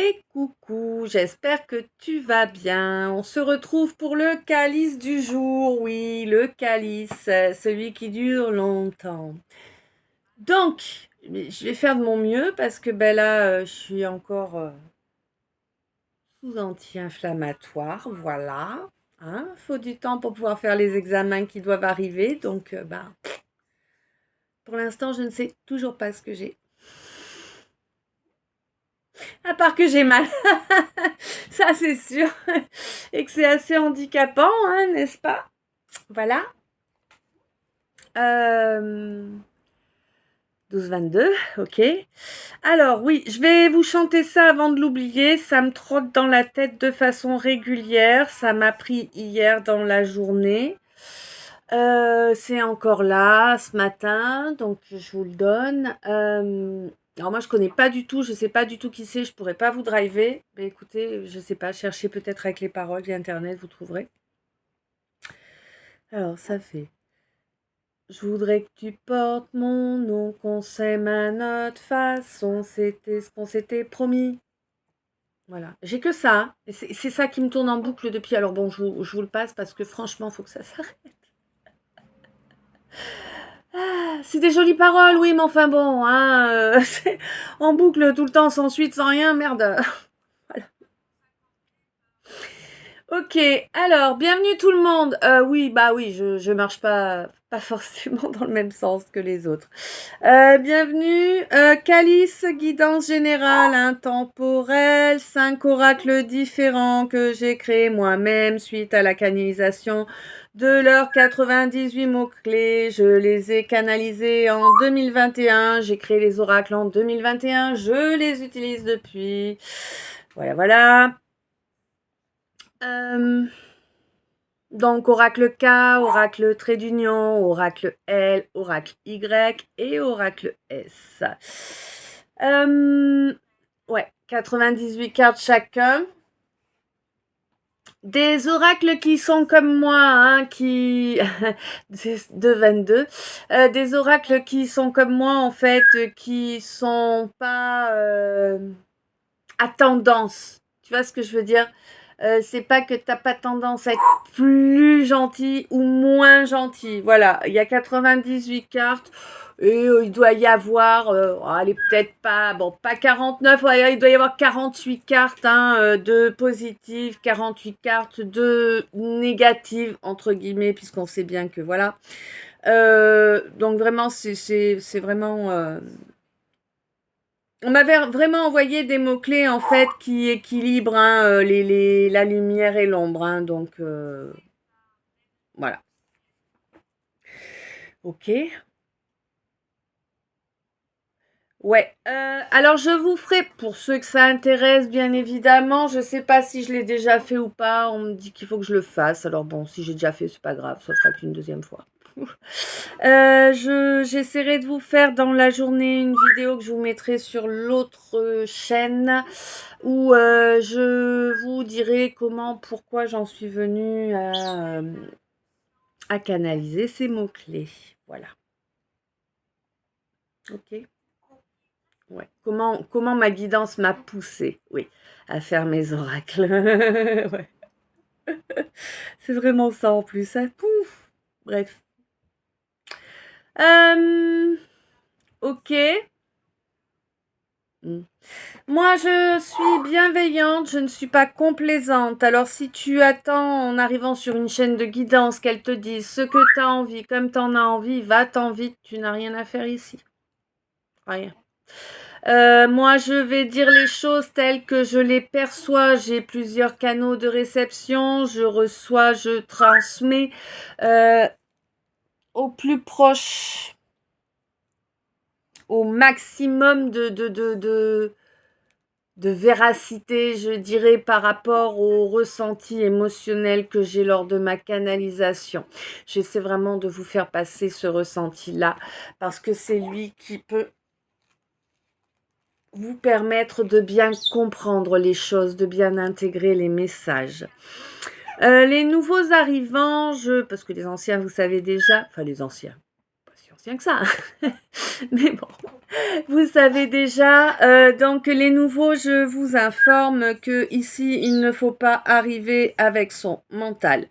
Et coucou, j'espère que tu vas bien. On se retrouve pour le calice du jour. Oui, le calice, celui qui dure longtemps. Donc, je vais faire de mon mieux parce que ben là, je suis encore sous anti-inflammatoire. Voilà. Hein, faut du temps pour pouvoir faire les examens qui doivent arriver. Donc, pour l'instant, je ne sais toujours pas ce que j'ai. À part que j'ai mal. Ça, c'est sûr. Et que c'est assez handicapant, hein, n'est-ce pas? Voilà. 12-22, ok. Alors oui, je vais vous chanter ça avant de l'oublier. Ça me trotte dans la tête de façon régulière. Ça m'a pris hier dans la journée. C'est encore là ce matin, donc je vous le donne. Alors moi je connais pas du tout, je sais pas du tout qui c'est, je pourrais pas vous driver. Mais écoutez, je sais pas, cherchez peut-être avec les paroles via internet, vous trouverez. Alors ça fait. Je voudrais que tu portes mon nom, qu'on s'aime à notre façon, c'était ce qu'on s'était promis. Voilà, j'ai que ça, hein. Et c'est ça qui me tourne en boucle depuis. Alors bon, je vous le passe parce que franchement, il faut que ça s'arrête. Ah, c'est des jolies paroles, oui, mais enfin bon, hein, c'est en boucle tout le temps, sans suite, sans rien, merde. Voilà. Ok, alors, bienvenue tout le monde. Oui, bah oui, je marche pas forcément dans le même sens que les autres. Bienvenue, Calice, guidance générale intemporelle, 5 oracles différents que j'ai créés moi-même suite à la canalisation de leurs 98 mots-clés. Je les ai canalisés en 2021, j'ai créé les oracles en 2021, je les utilise depuis. Voilà, voilà. Euh, donc, oracle K, oracle trait d'union, oracle L, oracle Y et oracle S. Ouais, 98 cartes chacun. Des oracles qui sont comme moi, hein, qui de 22. Des oracles qui sont comme moi, en fait, qui sont pas à tendance. Tu vois ce que je veux dire? C'est pas que t'as pas tendance à être plus gentil ou moins gentil. Voilà, il y a 98 cartes et il doit y avoir, allez peut-être pas, bon pas 49, ouais, il doit y avoir 48 cartes hein, de positives, 48 cartes de négatives entre guillemets, puisqu'on sait bien que voilà. Donc vraiment c'est vraiment on m'avait vraiment envoyé des mots-clés en fait qui équilibrent hein, la lumière et l'ombre. Hein, donc voilà. Ok. Ouais. Alors je vous ferai, pour ceux que ça intéresse bien évidemment, je sais pas si je l'ai déjà fait ou pas, on me dit qu'il faut que je le fasse. Alors bon, si j'ai déjà fait, c'est pas grave, ça fera qu'une deuxième fois. J'essaierai de vous faire dans la journée une vidéo que je vous mettrai sur l'autre chaîne où je vous dirai comment, pourquoi j'en suis venue à canaliser ces mots-clés. Voilà. Ok. Ouais. Comment ma guidance m'a poussée, oui, à faire mes oracles. Ouais. C'est vraiment ça en plus. Hein. Pouf. Bref. Ok. Hmm. Moi, je suis bienveillante, je ne suis pas complaisante. Alors, si tu attends en arrivant sur une chaîne de guidance qu'elle te dise ce que tu as envie, comme tu en as envie, va-t'en vite, tu n'as rien à faire ici. Rien. Moi, je vais dire les choses telles que je les perçois. J'ai plusieurs canaux de réception. Je reçois, je transmets au plus proche, au maximum de véracité, je dirais, par rapport au ressenti émotionnel que j'ai lors de ma canalisation. J'essaie vraiment de vous faire passer ce ressenti-là parce que c'est lui qui peut vous permettre de bien comprendre les choses, de bien intégrer les messages. Les nouveaux arrivants, parce que les anciens, vous savez déjà, enfin les anciens, c'est rien que ça. Mais bon, vous savez déjà. Donc les nouveaux, je vous informe que ici, il ne faut pas arriver avec son mental.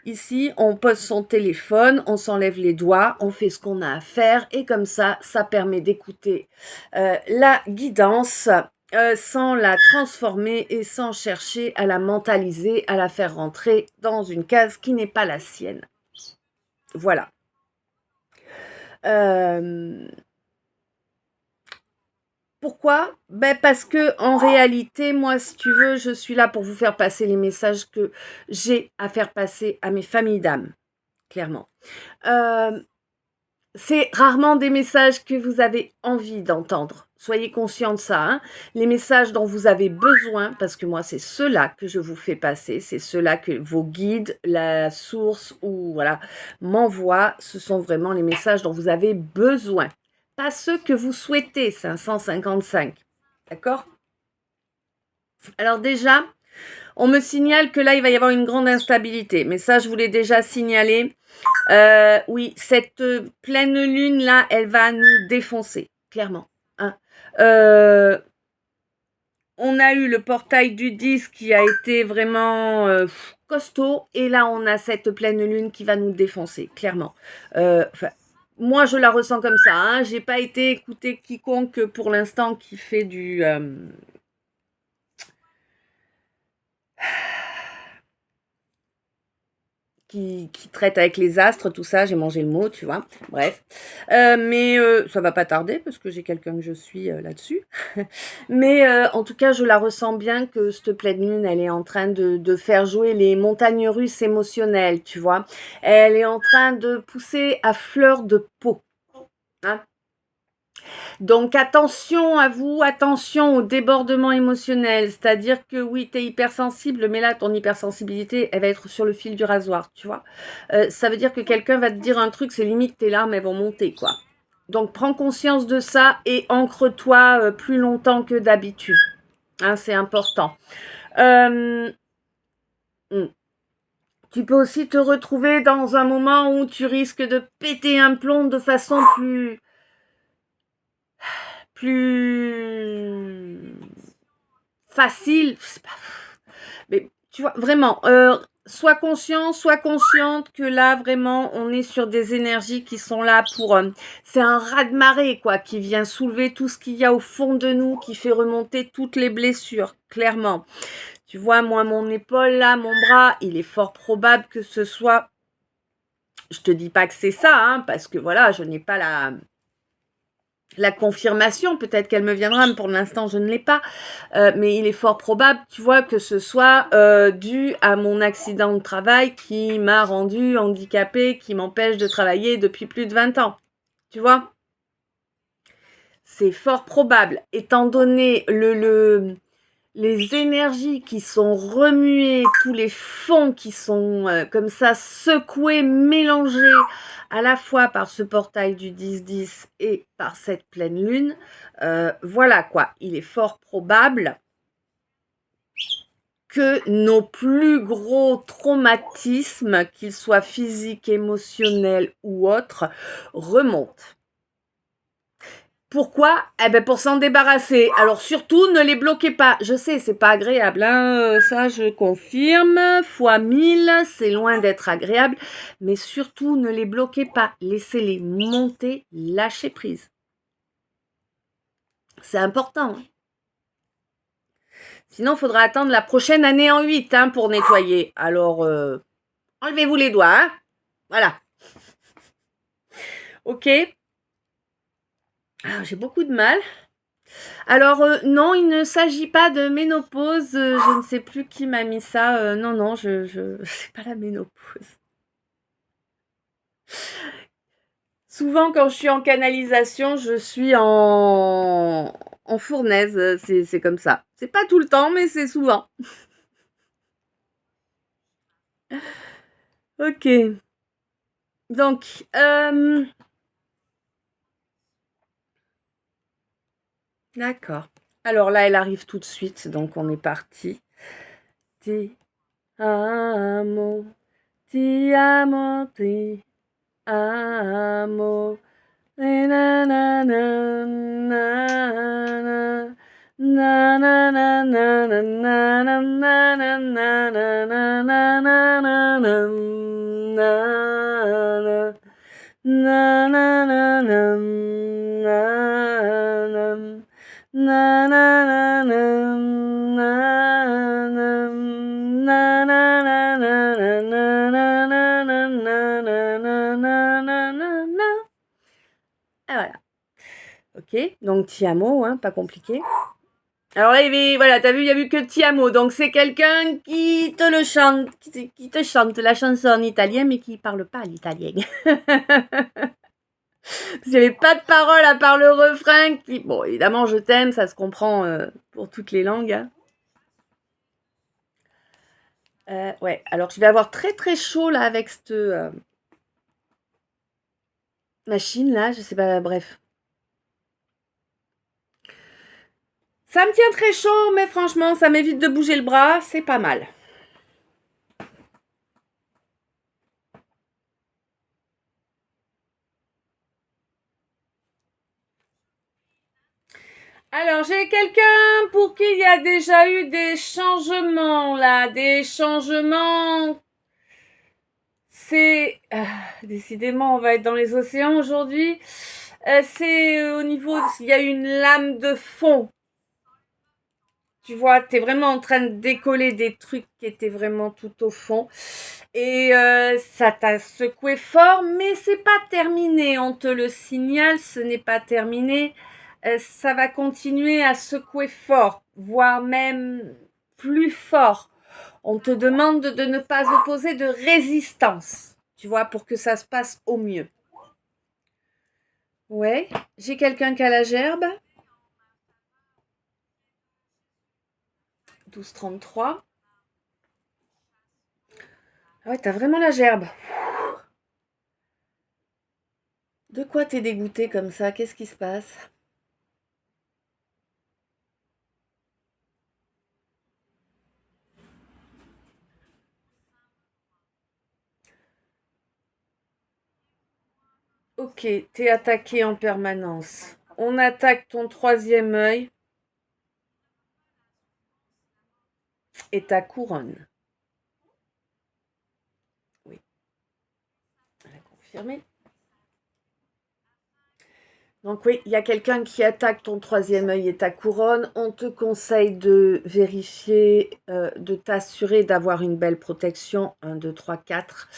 Ici, on pose son téléphone, on s'enlève les doigts, on fait ce qu'on a à faire et comme ça permet d'écouter la guidance sans la transformer et sans chercher à la mentaliser, à la faire rentrer dans une case qui n'est pas la sienne. Voilà. Pourquoi? Parce que en réalité, moi, si tu veux, je suis là pour vous faire passer les messages que j'ai à faire passer à mes familles d'âme, clairement. C'est rarement des messages que vous avez envie d'entendre. Soyez conscient de ça. Hein. Les messages dont vous avez besoin, parce que moi, c'est ceux-là que je vous fais passer, c'est ceux-là que vos guides, la source ou voilà, m'envoient. Ce sont vraiment les messages dont vous avez besoin. Pas ceux que vous souhaitez, 555. D'accord? Alors déjà, on me signale que là, il va y avoir une grande instabilité. Mais ça, je vous l'ai déjà signalé. Oui, cette pleine lune-là, elle va nous défoncer, clairement. Hein. On a eu le portail du 10 qui a été vraiment costaud. Et là, on a cette pleine lune qui va nous défoncer, clairement. Moi, je la ressens comme ça. Hein. J'ai pas été écouter quiconque pour l'instant qui fait du... qui traite avec les astres, tout ça, j'ai mangé le mot, tu vois, bref. Mais ça va pas tarder, parce que j'ai quelqu'un que je suis là-dessus. Mais en tout cas, je la ressens bien que cette pleine lune, elle est en train de faire jouer les montagnes russes émotionnelles, tu vois. Elle est en train de pousser à fleur de peau. Hein. Donc attention à vous, attention au débordement émotionnel, c'est-à-dire que oui, tu es hypersensible, mais là, ton hypersensibilité, elle va être sur le fil du rasoir, tu vois. Ça veut dire que quelqu'un va te dire un truc, c'est limite tes larmes, elles vont monter, quoi. Donc prends conscience de ça et ancre-toi plus longtemps que d'habitude. Hein, c'est important. Tu peux aussi te retrouver dans un moment où tu risques de péter un plomb de façon plus facile. Mais tu vois, vraiment, sois conscient, sois consciente que là, vraiment, on est sur des énergies qui sont là pour... c'est un raz-de-marée, quoi, qui vient soulever tout ce qu'il y a au fond de nous, qui fait remonter toutes les blessures, clairement. Tu vois, moi, mon épaule, là, mon bras, il est fort probable que ce soit... Je te dis pas que c'est ça, hein, parce que voilà, je n'ai pas la confirmation, peut-être qu'elle me viendra, mais pour l'instant, je ne l'ai pas. Mais il est fort probable, tu vois, que ce soit dû à mon accident de travail qui m'a rendu handicapée, qui m'empêche de travailler depuis plus de 20 ans. Tu vois? C'est fort probable, étant donné les énergies qui sont remuées, tous les fonds qui sont comme ça secoués, mélangés à la fois par ce portail du 10-10 et par cette pleine lune, voilà quoi, il est fort probable que nos plus gros traumatismes, qu'ils soient physiques, émotionnels ou autres, remontent. Pourquoi? Eh ben pour s'en débarrasser. Alors surtout, ne les bloquez pas. Je sais, c'est pas agréable, hein, ça je confirme. Fois 1000, c'est loin d'être agréable. Mais surtout, ne les bloquez pas. Laissez-les monter, lâchez prise. C'est important. Hein. Sinon, il faudra attendre la prochaine année en 8 hein, pour nettoyer. Alors, enlevez-vous les doigts. Hein. Voilà. Ok. Alors, j'ai beaucoup de mal. Alors, non, il ne s'agit pas de ménopause. Je ne sais plus qui m'a mis ça. Non, c'est pas la ménopause. Souvent, quand je suis en canalisation, je suis en fournaise. C'est comme ça. C'est pas tout le temps, mais c'est souvent. Ok. Donc, d'accord. Alors là, elle arrive tout de suite, donc on est parti. Ti amo, ti amo, ti amo. Na na na na na. Na na na na na na na na na na na na na na. Na na na na na na na na. Ah voilà. Ok, donc Ti amo, hein, pas compliqué. Alors là, voilà, t'as vu, il n'y a vu que Ti amo. Donc c'est quelqu'un qui te le chante, qui te chante la chanson en italien, mais qui ne parle pas l'italien. Parce qu'il n'y avait pas de parole à part le refrain. Bon, évidemment, je t'aime, ça se comprend pour toutes les langues. Hein. Ouais, alors je vais avoir très très chaud là avec cette machine là, je sais pas, bref. Ça me tient très chaud, mais franchement, ça m'évite de bouger le bras, c'est pas mal. Alors, j'ai quelqu'un pour qui il y a déjà eu des changements là, des changements. C'est décidément, on va être dans les océans aujourd'hui. C'est au niveau, il y a une lame de fond. Tu vois, t'es vraiment en train de décoller des trucs qui étaient vraiment tout au fond. Et ça t'a secoué fort, mais c'est pas terminé. On te le signale, ce n'est pas terminé. Ça va continuer à secouer fort, voire même plus fort. On te demande de ne pas opposer de résistance, tu vois, pour que ça se passe au mieux. Ouais, j'ai quelqu'un qui a la gerbe. 12,33. Ah ouais, t'as vraiment la gerbe. De quoi t'es dégoûté comme ça? Qu'est-ce qui se passe? Ok, t'es attaqué en permanence. On attaque ton troisième œil et ta couronne. Oui, elle a confirmé. Donc oui, il y a quelqu'un qui attaque ton troisième œil et ta couronne. On te conseille de vérifier, de t'assurer d'avoir une belle protection. 1, 2, 3, 4.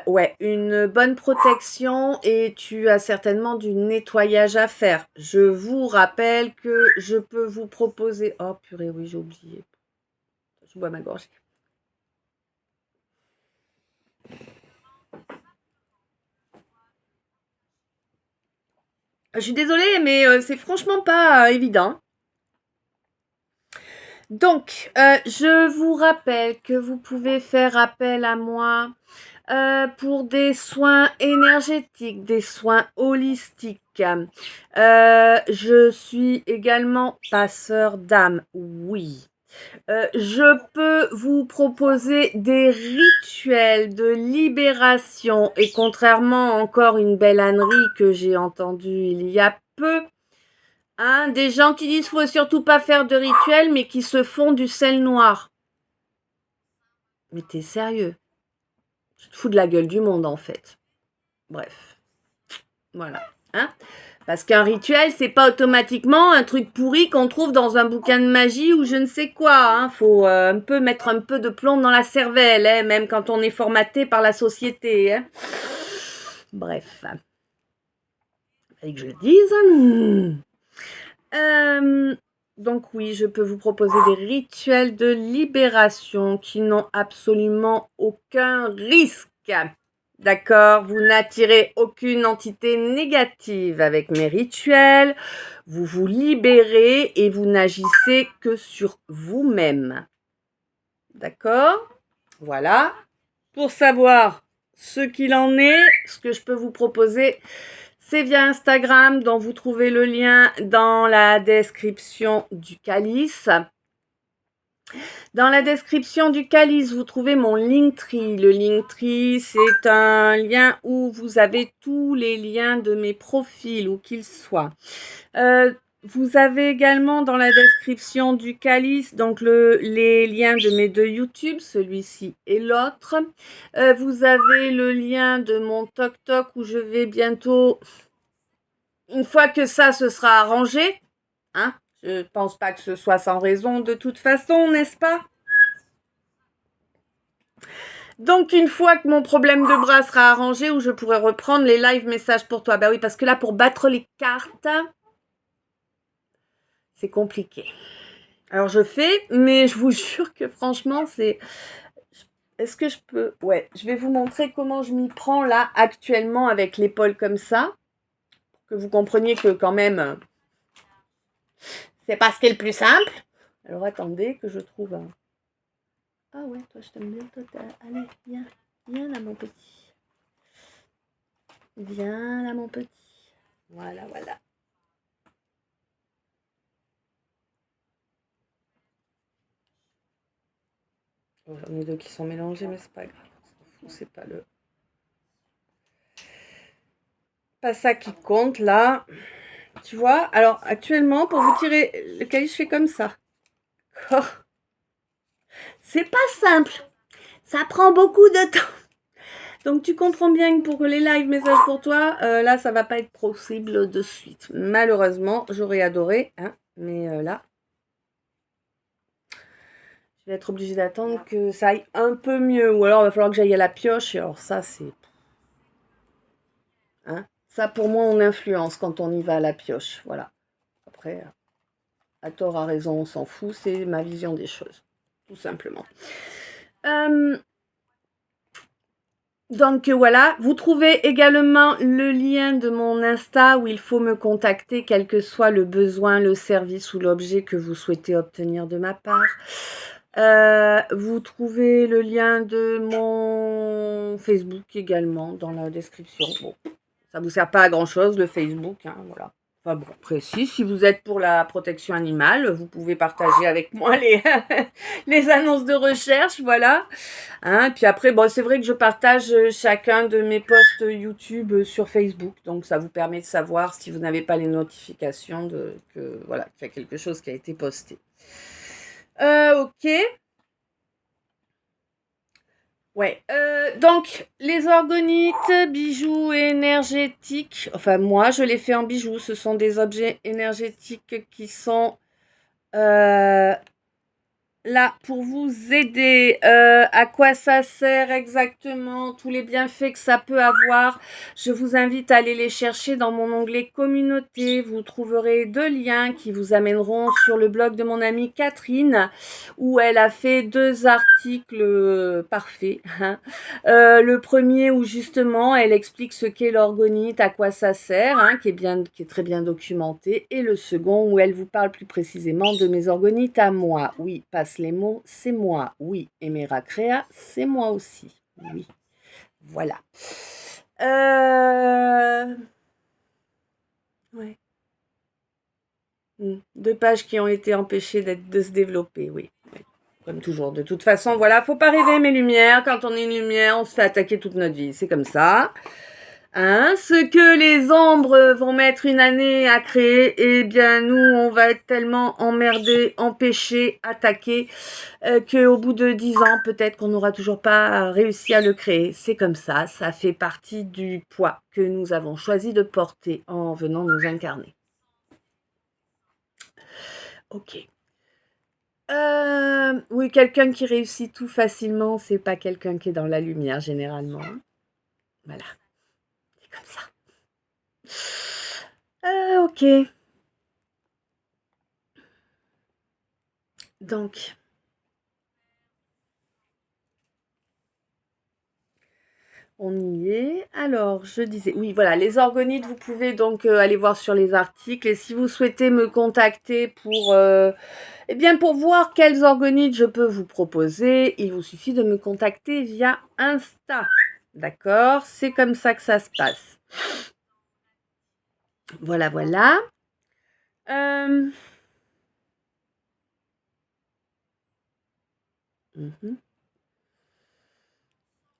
Ouais, une bonne protection et tu as certainement du nettoyage à faire. Je vous rappelle que je peux vous proposer... Oh purée, oui, j'ai oublié. Je bois ma gorgée. Je suis désolée, mais c'est franchement pas évident. Donc, je vous rappelle que vous pouvez faire appel à moi pour des soins énergétiques, des soins holistiques. Je suis également passeur d'âme, oui. Je peux vous proposer des rituels de libération et contrairement encore une belle ânerie que j'ai entendue il y a peu, hein, des gens qui disent faut surtout pas faire de rituels mais qui se font du sel noir. Mais t'es sérieux? Tu te fous de la gueule du monde en fait. Bref, voilà. Hein? Parce qu'un rituel, c'est pas automatiquement un truc pourri qu'on trouve dans un bouquin de magie ou je ne sais quoi. Hein. Faut un peu mettre un peu de plomb dans la cervelle, hein, même quand on est formaté par la société. Hein. Bref. Fallait que je le dise. Donc oui, je peux vous proposer des rituels de libération qui n'ont absolument aucun risque. D'accord, vous n'attirez aucune entité négative avec mes rituels, vous vous libérez et vous n'agissez que sur vous-même. D'accord? Voilà. Pour savoir ce qu'il en est, ce que je peux vous proposer, c'est via Instagram dont vous trouvez le lien dans la description du calice. Dans la description du calice, vous trouvez mon Linktree. Le Linktree, c'est un lien où vous avez tous les liens de mes profils, où qu'ils soient. Vous avez également dans la description du calice donc les liens de mes deux YouTube, celui-ci et l'autre. Vous avez le lien de mon TokTok où je vais bientôt, une fois que ça se sera arrangé, hein, je pense pas que ce soit sans raison de toute façon, n'est-ce pas? Donc, une fois que mon problème de bras sera arrangé, où je pourrai reprendre les live messages pour toi. Ben oui, parce que là, pour battre les cartes, c'est compliqué. Alors, je fais, mais je vous jure que franchement, c'est... Est-ce que je peux... Ouais, je vais vous montrer comment je m'y prends là, actuellement, avec l'épaule comme ça. Pour que vous compreniez que quand même, c'est pas ce qui est le plus simple. Alors, attendez que je trouve un... Ah ouais, toi, je t'aime bien, toi, allez, viens. Viens là, mon petit. Viens là, mon petit. Voilà, voilà. Bon, j'en ai deux qui sont mélangés, mais c'est pas grave. C'est pas le... Pas ça qui compte, là. Tu vois, alors, actuellement, pour vous tirer le calice, je fais comme ça. D'accord. C'est pas simple. Ça prend beaucoup de temps. Donc, tu comprends bien que pour les live messages pour toi, là, ça va pas être possible de suite. Malheureusement, j'aurais adoré, hein, mais là, je vais être obligée d'attendre que ça aille un peu mieux. Ou alors, il va falloir que j'aille à la pioche. Et alors, ça, c'est... Hein, ça, pour moi, on influence quand on y va à la pioche. Voilà. Après, à tort, à raison, on s'en fout. C'est ma vision des choses, tout simplement. Donc voilà, vous trouvez également le lien de mon Insta où il faut me contacter, quel que soit le besoin, le service ou l'objet que vous souhaitez obtenir de ma part. Vous trouvez le lien de mon Facebook également dans la description. Bon, ça ne vous sert pas à grand chose le Facebook, hein, voilà. Enfin bon, après, si vous êtes pour la protection animale, vous pouvez partager avec moi les, les annonces de recherche, voilà. Hein, puis après, bon, c'est vrai que je partage chacun de mes posts YouTube sur Facebook, donc ça vous permet de savoir si vous n'avez pas les notifications que voilà, qu'il y a quelque chose qui a été posté. Ok. Ouais. Donc, les orgonites, bijoux énergétiques. Enfin, moi, je les fais en bijoux. Ce sont des objets énergétiques qui sont là pour vous aider. À quoi ça sert exactement, tous les bienfaits que ça peut avoir, je vous invite à aller les chercher dans mon onglet communauté. Vous trouverez deux liens qui vous amèneront sur le blog de mon amie Catherine où elle a fait deux articles parfaits, hein. Le premier où justement elle explique ce qu'est l'orgonite, à quoi ça sert, hein, qui est très bien documenté, et le second où elle vous parle plus précisément de mes orgonites à moi. Oui, passe les mots, c'est moi. Oui, Emera Crea, c'est moi aussi. Oui, voilà. Ouais. Deux pages qui ont été empêchées de se développer, oui. Comme toujours. De toute façon, voilà, faut pas rêver mes lumières. Quand on est une lumière, on se fait attaquer toute notre vie. C'est comme ça. Hein, ce que les ombres vont mettre une année à créer, eh bien nous, on va être tellement emmerdés, empêchés, attaqués, qu'au bout de 10 ans, peut-être qu'on n'aura toujours pas réussi à le créer. C'est comme ça fait partie du poids que nous avons choisi de porter en venant nous incarner. Ok. Oui, quelqu'un qui réussit tout facilement, c'est pas quelqu'un qui est dans la lumière, généralement. Voilà. C'est comme ça. Ok. Donc, on y est. Alors, je disais, oui, voilà, les orgonites, vous pouvez donc aller voir sur les articles. Et si vous souhaitez me contacter pour, eh bien, pour voir quels orgonites je peux vous proposer, il vous suffit de me contacter via Insta. D'accord? C'est comme ça que ça se passe. Voilà, voilà. 。 . 。 . 。 . . . . . . . . . . . . . . . . . . . . . . . . . 。 . 。 . 。 . 。 。 . 。 。 . 。 . 。 . 。 . 。 . 。 . 。 . 。 . 。 . Mhm.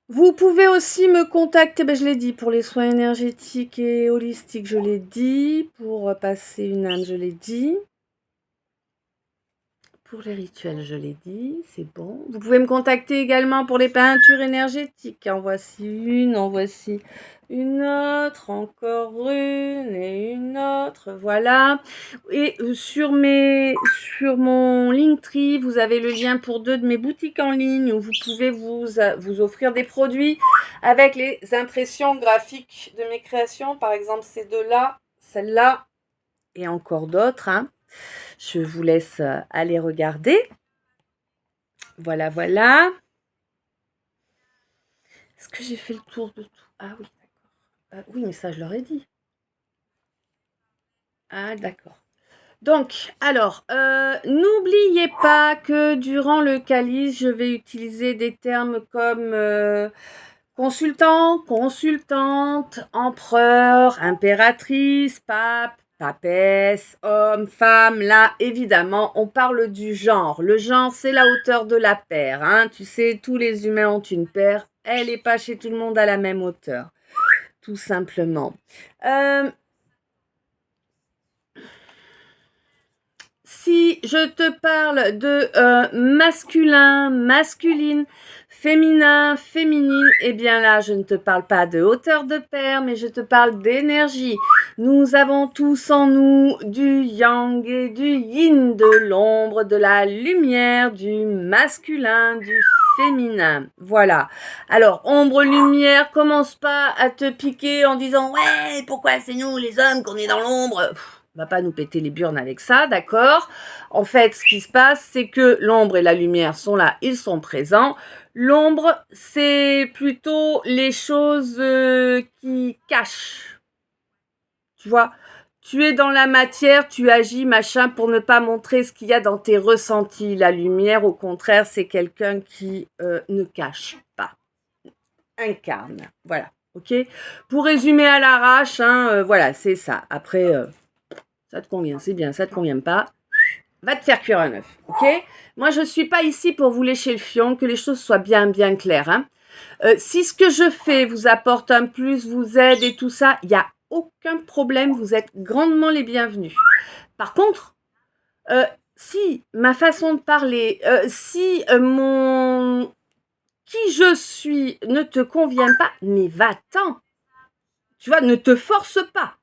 Vous pouvez aussi me contacter, ben je l'ai dit, pour les soins énergétiques et holistiques, je l'ai dit, pour passer une âme, je l'ai dit. Pour les rituels, je l'ai dit, c'est bon. Vous pouvez me contacter également pour les peintures énergétiques. En voici une autre, encore une et une autre, voilà. Et sur mon Linktree, vous avez le lien pour 2 de mes boutiques en ligne où vous pouvez vous offrir des produits avec les impressions graphiques de mes créations. Par exemple, ces deux-là, celle-là et encore d'autres, hein. Je vous laisse aller regarder. Voilà, voilà. Est-ce que j'ai fait le tour de tout? Ah oui, d'accord. Oui, mais ça, je leur ai dit. Ah, d'accord. Donc, alors, n'oubliez pas que durant le calice, je vais utiliser des termes comme consultant, consultante, empereur, impératrice, pape, papesse, homme, femme. Là, évidemment, on parle du genre. Le genre, c'est la hauteur de la paire. Hein. Tu sais, tous les humains ont une paire. Elle n'est pas chez tout le monde à la même hauteur, tout simplement. Si je te parle de masculin, masculine, féminin, féminine, eh bien là, je ne te parle pas de hauteur de paire, mais je te parle d'énergie. Nous avons tous en nous du yang et du yin, de l'ombre, de la lumière, du masculin, du féminin. Voilà. Alors, ombre, lumière, commence pas à te piquer en disant « Ouais, pourquoi c'est nous les hommes qu'on est dans l'ombre ?» On va pas nous péter les burnes avec ça, d'accord? En fait, ce qui se passe, c'est que l'ombre et la lumière sont là, ils sont présents. L'ombre, c'est plutôt les choses qui cachent. Tu vois, tu es dans la matière, tu agis, machin, pour ne pas montrer ce qu'il y a dans tes ressentis. La lumière, au contraire, c'est quelqu'un qui ne cache pas, incarne. Voilà, ok? Pour résumer à l'arrache, hein, voilà, c'est ça. Après... ça te convient, c'est bien, ça te convient pas, va te faire cuire un œuf, ok? Moi, je suis pas ici pour vous lécher le fion, que les choses soient bien, bien claires, hein. Si ce que je fais vous apporte un plus, vous aide et tout ça, il n'y a aucun problème, vous êtes grandement les bienvenus. Par contre, si ma façon de parler, si mon qui je suis ne te convient pas, mais va-t'en. Tu vois, ne te force pas.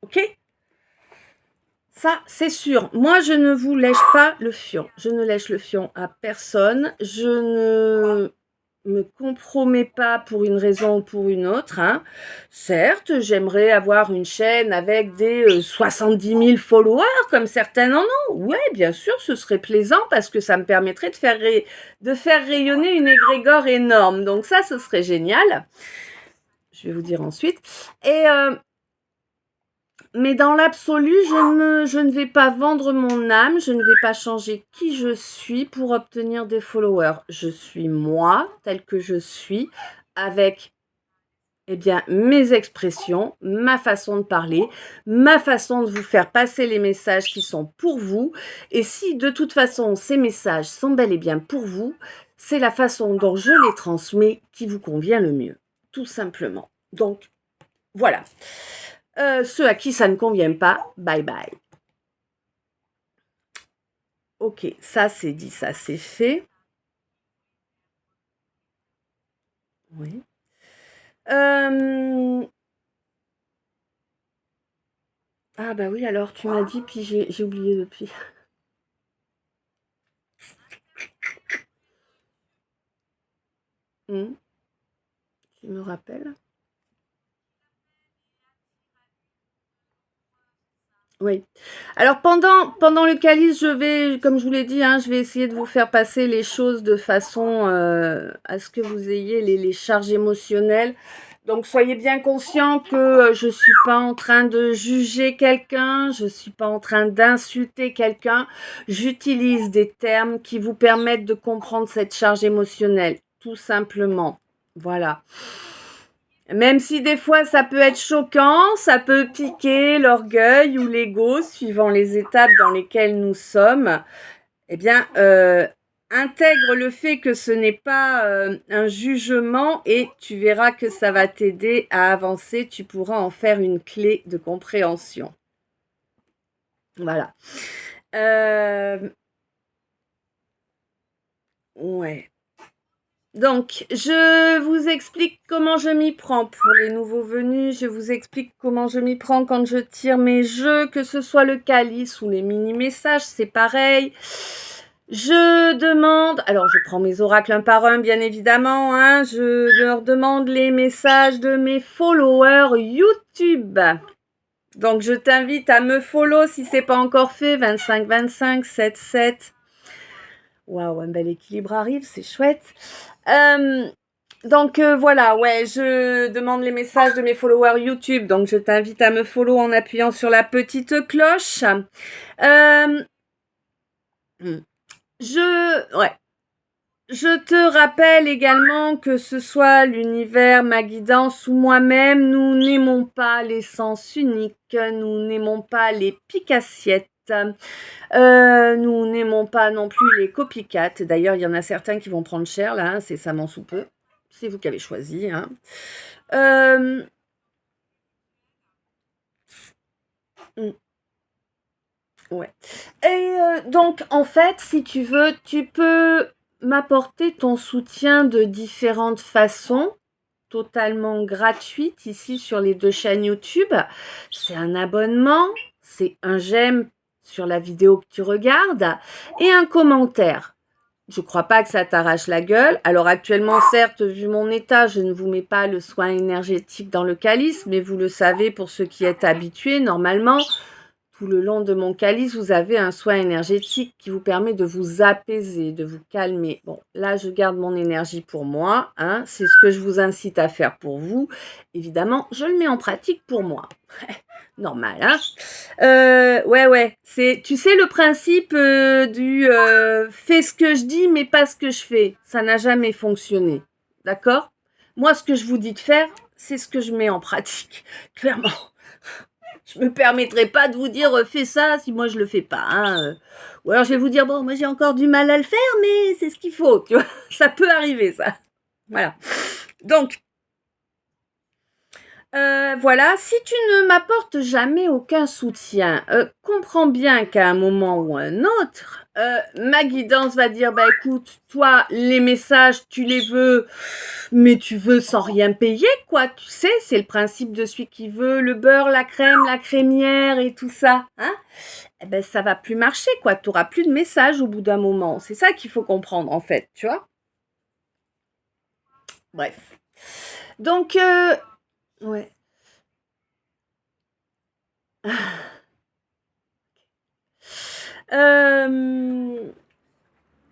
Ok? Ça, c'est sûr. Moi, je ne vous lèche pas le fion. Je ne lèche le fion à personne. Je ne me compromets pas pour une raison ou pour une autre. Hein. Certes, j'aimerais avoir une chaîne avec des 70 000 followers, comme certaines en ont. Ouais, bien sûr, ce serait plaisant parce que ça me permettrait de faire rayonner une égrégore énorme. Donc ça, ce serait génial. Je vais vous dire ensuite. Et... mais dans l'absolu, je ne vais pas vendre mon âme, je ne vais pas changer qui je suis pour obtenir des followers. Je suis moi, tel que je suis, avec eh bien, mes expressions, ma façon de parler, ma façon de vous faire passer les messages qui sont pour vous. Et si de toute façon ces messages sont bel et bien pour vous, c'est la façon dont je les transmets qui vous convient le mieux, tout simplement. Donc, voilà. Ceux à qui ça ne convient pas, bye bye. Ok, ça c'est dit, ça c'est fait. Oui. Ah bah oui, alors tu m'as dit, puis j'ai oublié depuis. Tu me rappelles? Oui. Alors pendant le calice, je vais, comme je vous l'ai dit, hein, je vais essayer de vous faire passer les choses de façon à ce que vous ayez les charges émotionnelles. Donc soyez bien conscient que je suis pas en train de juger quelqu'un, je suis pas en train d'insulter quelqu'un. J'utilise des termes qui vous permettent de comprendre cette charge émotionnelle, tout simplement. Voilà. Même si des fois ça peut être choquant, ça peut piquer l'orgueil ou l'ego suivant les étapes dans lesquelles nous sommes, eh bien, intègre le fait que ce n'est pas un jugement et tu verras que ça va t'aider à avancer. Tu pourras en faire une clé de compréhension. Voilà. Ouais. Donc, je vous explique comment je m'y prends pour les nouveaux venus. Je vous explique comment je m'y prends quand je tire mes jeux, que ce soit le calice ou les mini-messages, c'est pareil. Je demande, alors je prends mes oracles un par un, bien évidemment, hein, je leur demande les messages de mes followers YouTube. Donc, je t'invite à me follow si c'est pas encore fait, 25 25 7 7. Waouh, un bel équilibre arrive, c'est chouette. Donc voilà, ouais, je demande les messages de mes followers YouTube. Donc je t'invite à me follow en appuyant sur la petite cloche. Je te rappelle également que ce soit l'univers, ma guidance ou moi-même, nous n'aimons pas les sens uniques, nous n'aimons pas les piques-assiettes. Nous n'aimons pas non plus les copycats. D'ailleurs, il y en a certains qui vont prendre cher, là, c'est incessamment sous peu. C'est vous qui avez choisi. Hein. Ouais. Et donc, en fait, si tu veux, tu peux m'apporter ton soutien de différentes façons, totalement gratuites, ici sur les 2 chaînes YouTube. C'est un abonnement, c'est un j'aime sur la vidéo que tu regardes et un commentaire. Je ne crois pas que ça t'arrache la gueule. Alors actuellement, certes, vu mon état, je ne vous mets pas le soin énergétique dans le calice, mais vous le savez pour ceux qui êtes habitués, normalement, tout le long de mon calice, vous avez un soin énergétique qui vous permet de vous apaiser, de vous calmer. Bon, là, je garde mon énergie pour moi. Hein, c'est ce que je vous incite à faire pour vous. Évidemment, je le mets en pratique pour moi. Normal, hein. Ouais. Tu sais le principe du fais ce que je dis, mais pas ce que je fais. Ça n'a jamais fonctionné. D'accord? Moi, ce que je vous dis de faire, c'est ce que je mets en pratique. Clairement. Je me permettrai pas de vous dire fais ça si moi je le fais pas. Hein. Ou alors je vais vous dire bon, moi j'ai encore du mal à le faire, mais c'est ce qu'il faut. Tu vois, ça peut arriver ça. Voilà. Donc voilà, si tu ne m'apportes jamais aucun soutien, comprends bien qu'à un moment ou un autre, ma guidance va dire, bah écoute, toi, les messages, tu les veux, mais tu veux sans rien payer, quoi. Tu sais, c'est le principe de celui qui veut le beurre, la crème, la crémière et tout ça. Hein? Eh ben, ça va plus marcher, quoi. Tu n'auras plus de messages au bout d'un moment. C'est ça qu'il faut comprendre, en fait, tu vois. Bref. Donc, ouais.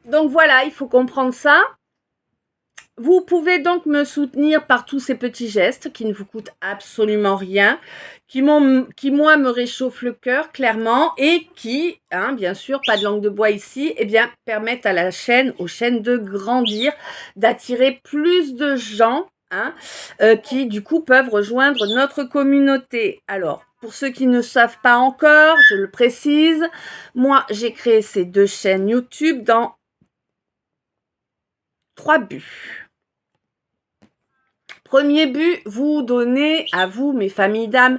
Donc voilà, il faut comprendre ça. Vous pouvez donc me soutenir par tous ces petits gestes qui ne vous coûtent absolument rien, qui moi me réchauffent le cœur clairement et qui, hein, bien sûr, pas de langue de bois ici, eh bien permettent à aux chaînes de grandir, d'attirer plus de gens, hein, qui du coup peuvent rejoindre notre communauté. Alors, pour ceux qui ne savent pas encore, je le précise, moi j'ai créé ces 2 chaînes YouTube dans 3 buts. Premier but, vous donner à vous, mes familles d'âmes,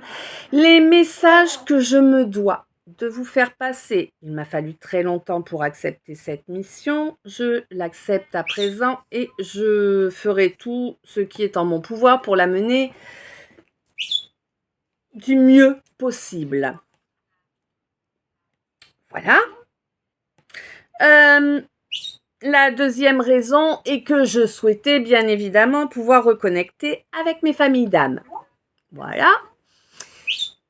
les messages que je me dois de vous faire passer. Il m'a fallu très longtemps pour accepter cette mission. Je l'accepte à présent et je ferai tout ce qui est en mon pouvoir pour la mener du mieux possible. Voilà. La deuxième raison est que je souhaitais bien évidemment pouvoir reconnecter avec mes familles d'âmes. Voilà.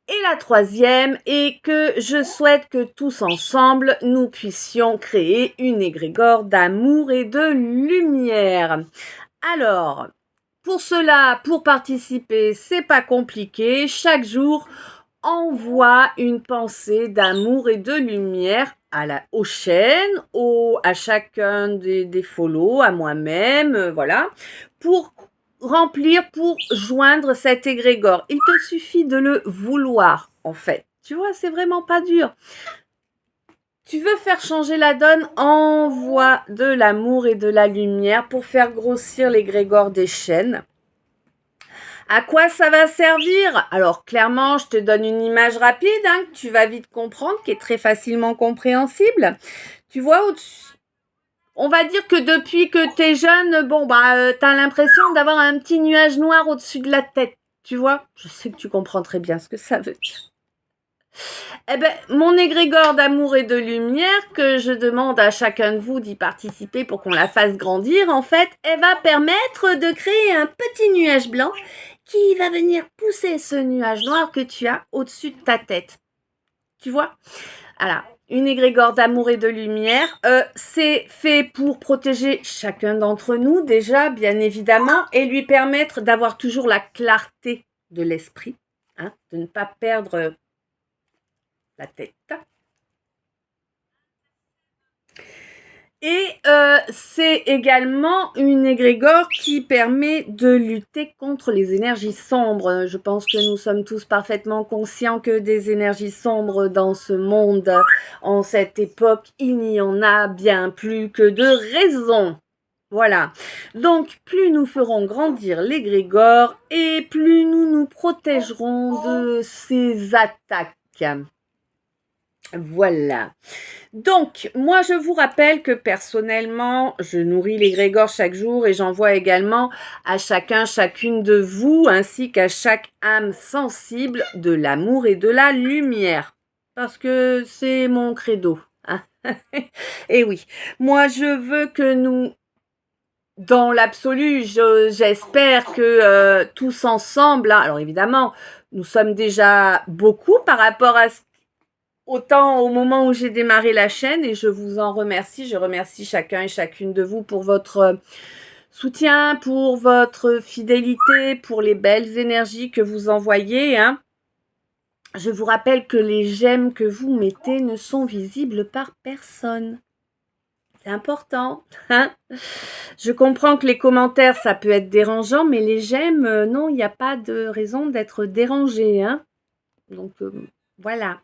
Et la troisième est que je souhaite que tous ensemble, nous puissions créer une égrégore d'amour et de lumière. Alors, pour cela, pour participer, c'est pas compliqué. Chaque jour, envoie une pensée d'amour et de lumière aux chaînes, à chacun des follow, à moi-même, voilà, pour remplir, pour joindre cet égrégore. Il te suffit de le vouloir, en fait. Tu vois, c'est vraiment pas dur. Tu veux faire changer la donne? Envoie de l'amour et de la lumière pour faire grossir l'égrégore des chênes. À quoi ça va servir? Alors clairement, je te donne une image rapide que tu vas vite comprendre, qui est très facilement compréhensible. Tu vois, on va dire que depuis que tu es jeune, tu as l'impression d'avoir un petit nuage noir au-dessus de la tête. Tu vois? Je sais que tu comprends très bien ce que ça veut dire. Eh ben, mon égrégore d'amour et de lumière, que je demande à chacun de vous d'y participer pour qu'on la fasse grandir, en fait, elle va permettre de créer un petit nuage blanc qui va venir pousser ce nuage noir que tu as au-dessus de ta tête. Tu vois? Alors, une égrégore d'amour et de lumière, c'est fait pour protéger chacun d'entre nous déjà, bien évidemment, et lui permettre d'avoir toujours la clarté de l'esprit, de ne pas perdre la tête. Et c'est également une égrégore qui permet de lutter contre les énergies sombres. Je pense que nous sommes tous parfaitement conscients que des énergies sombres dans ce monde, en cette époque, il n'y en a bien plus que de raisons. Voilà. Donc, plus nous ferons grandir l'égrégore et plus nous nous protégerons de ces attaques. Voilà. Donc, moi, je vous rappelle que personnellement, je nourris l'égrégore chaque jour et j'envoie également à chacun, chacune de vous, ainsi qu'à chaque âme sensible, de l'amour et de la lumière. Parce que c'est mon credo. Et oui, moi, je veux que nous, dans l'absolu, j'espère que tous ensemble, alors évidemment, nous sommes déjà beaucoup par rapport à autant au moment où j'ai démarré la chaîne, et je vous en remercie. Je remercie chacun et chacune de vous pour votre soutien, pour votre fidélité, pour les belles énergies que vous envoyez. Je vous rappelle que les j'aime que vous mettez ne sont visibles par personne. C'est important. Je comprends que les commentaires, ça peut être dérangeant, mais les j'aime, non, il n'y a pas de raison d'être dérangé. Donc, voilà.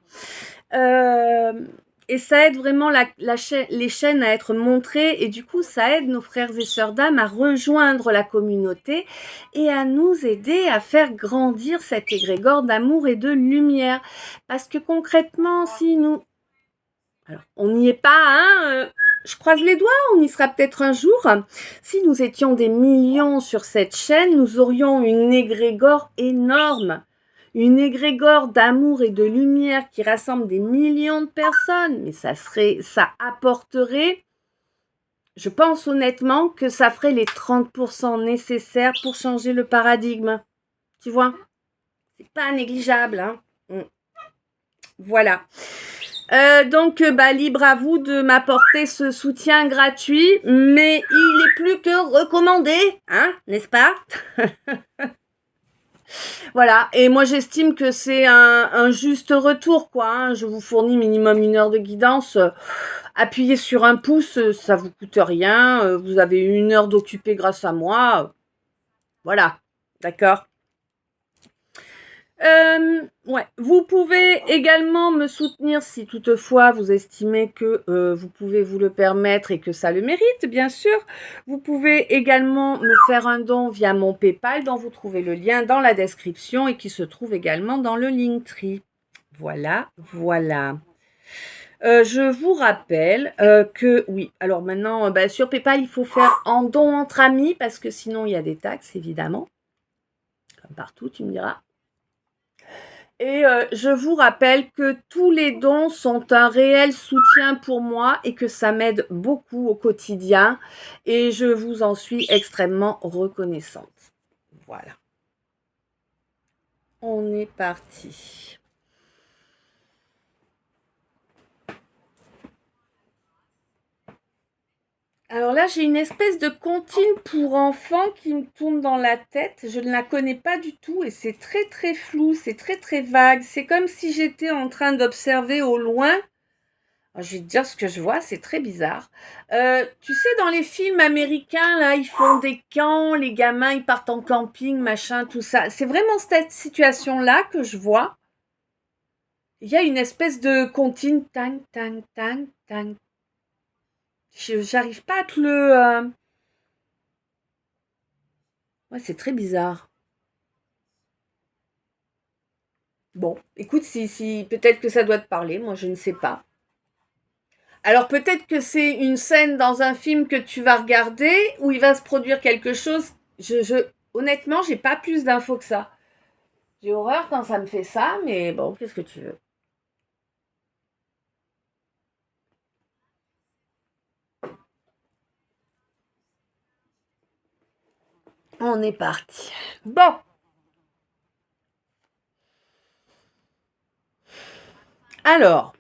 Et ça aide vraiment les chaînes à être montrées, et du coup ça aide nos frères et sœurs d'âme à rejoindre la communauté et à nous aider à faire grandir cet égrégore d'amour et de lumière. Parce que concrètement, si nous... Alors, on n'y est pas, je croise les doigts, on y sera peut-être un jour. Si nous étions des millions sur cette chaîne, nous aurions une égrégore énorme. Une égrégore d'amour et de lumière qui rassemble des millions de personnes. Mais ça apporterait, je pense honnêtement que ça ferait les 30% nécessaires pour changer le paradigme. Tu vois? C'est pas négligeable, Voilà. Donc, libre à vous de m'apporter ce soutien gratuit, mais il est plus que recommandé, n'est-ce pas? Voilà, et moi j'estime que c'est un juste retour, quoi. Je vous fournis minimum 1 heure de guidance. Appuyez sur un pouce, ça vous coûte rien. Vous avez 1 heure d'occupé grâce à moi. Voilà, d'accord? Ouais. Vous pouvez également me soutenir si toutefois vous estimez que vous pouvez vous le permettre et que ça le mérite, bien sûr. Vous pouvez également me faire un don via mon PayPal, dont vous trouvez le lien dans la description et qui se trouve également dans le Linktree. Voilà, voilà. Je vous rappelle que, oui, alors maintenant, sur PayPal, il faut faire en don entre amis parce que sinon, il y a des taxes, évidemment. Comme partout, tu me diras. Et je vous rappelle que tous les dons sont un réel soutien pour moi et que ça m'aide beaucoup au quotidien. Et je vous en suis extrêmement reconnaissante. Voilà. On est parti. Alors là, j'ai une espèce de comptine pour enfants qui me tourne dans la tête. Je ne la connais pas du tout et c'est très très flou, c'est très très vague. C'est comme si j'étais en train d'observer au loin. Alors, je vais te dire ce que je vois, c'est très bizarre. Tu sais, dans les films américains, là, ils font des camps, les gamins, ils partent en camping, machin, tout ça. C'est vraiment cette situation-là que je vois. Il y a une espèce de comptine, tang, tang, tang, J'arrive pas à te le... Ouais, c'est très bizarre. Bon, écoute, si peut-être que ça doit te parler, moi je ne sais pas. Alors peut-être que c'est une scène dans un film que tu vas regarder où il va se produire quelque chose. Honnêtement, j'ai pas plus d'infos que ça. J'ai horreur quand ça me fait ça, mais bon, qu'est-ce que tu veux? On est parti. Bon, alors,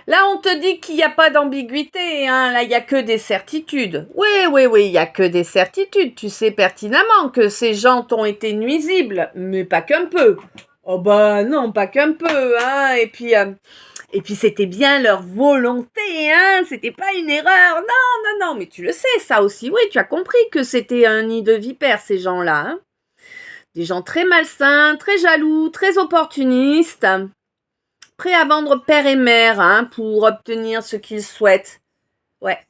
là on te dit qu'il n'y a pas d'ambiguïté, hein. Là il n'y a que des certitudes. Oui, oui, oui, il n'y a que des certitudes. Tu sais pertinemment que ces gens t'ont été nuisibles, mais pas qu'un peu. Oh bah non, pas qu'un peu, hein. Et puis c'était bien leur volonté, hein. C'était pas une erreur. Non, non, non, mais tu le sais, ça aussi. Oui, tu as compris que c'était un nid de vipères, ces gens-là, hein. Des gens très malsains, très jaloux, très opportunistes, prêts à vendre père et mère, hein, pour obtenir ce qu'ils souhaitent. Ouais,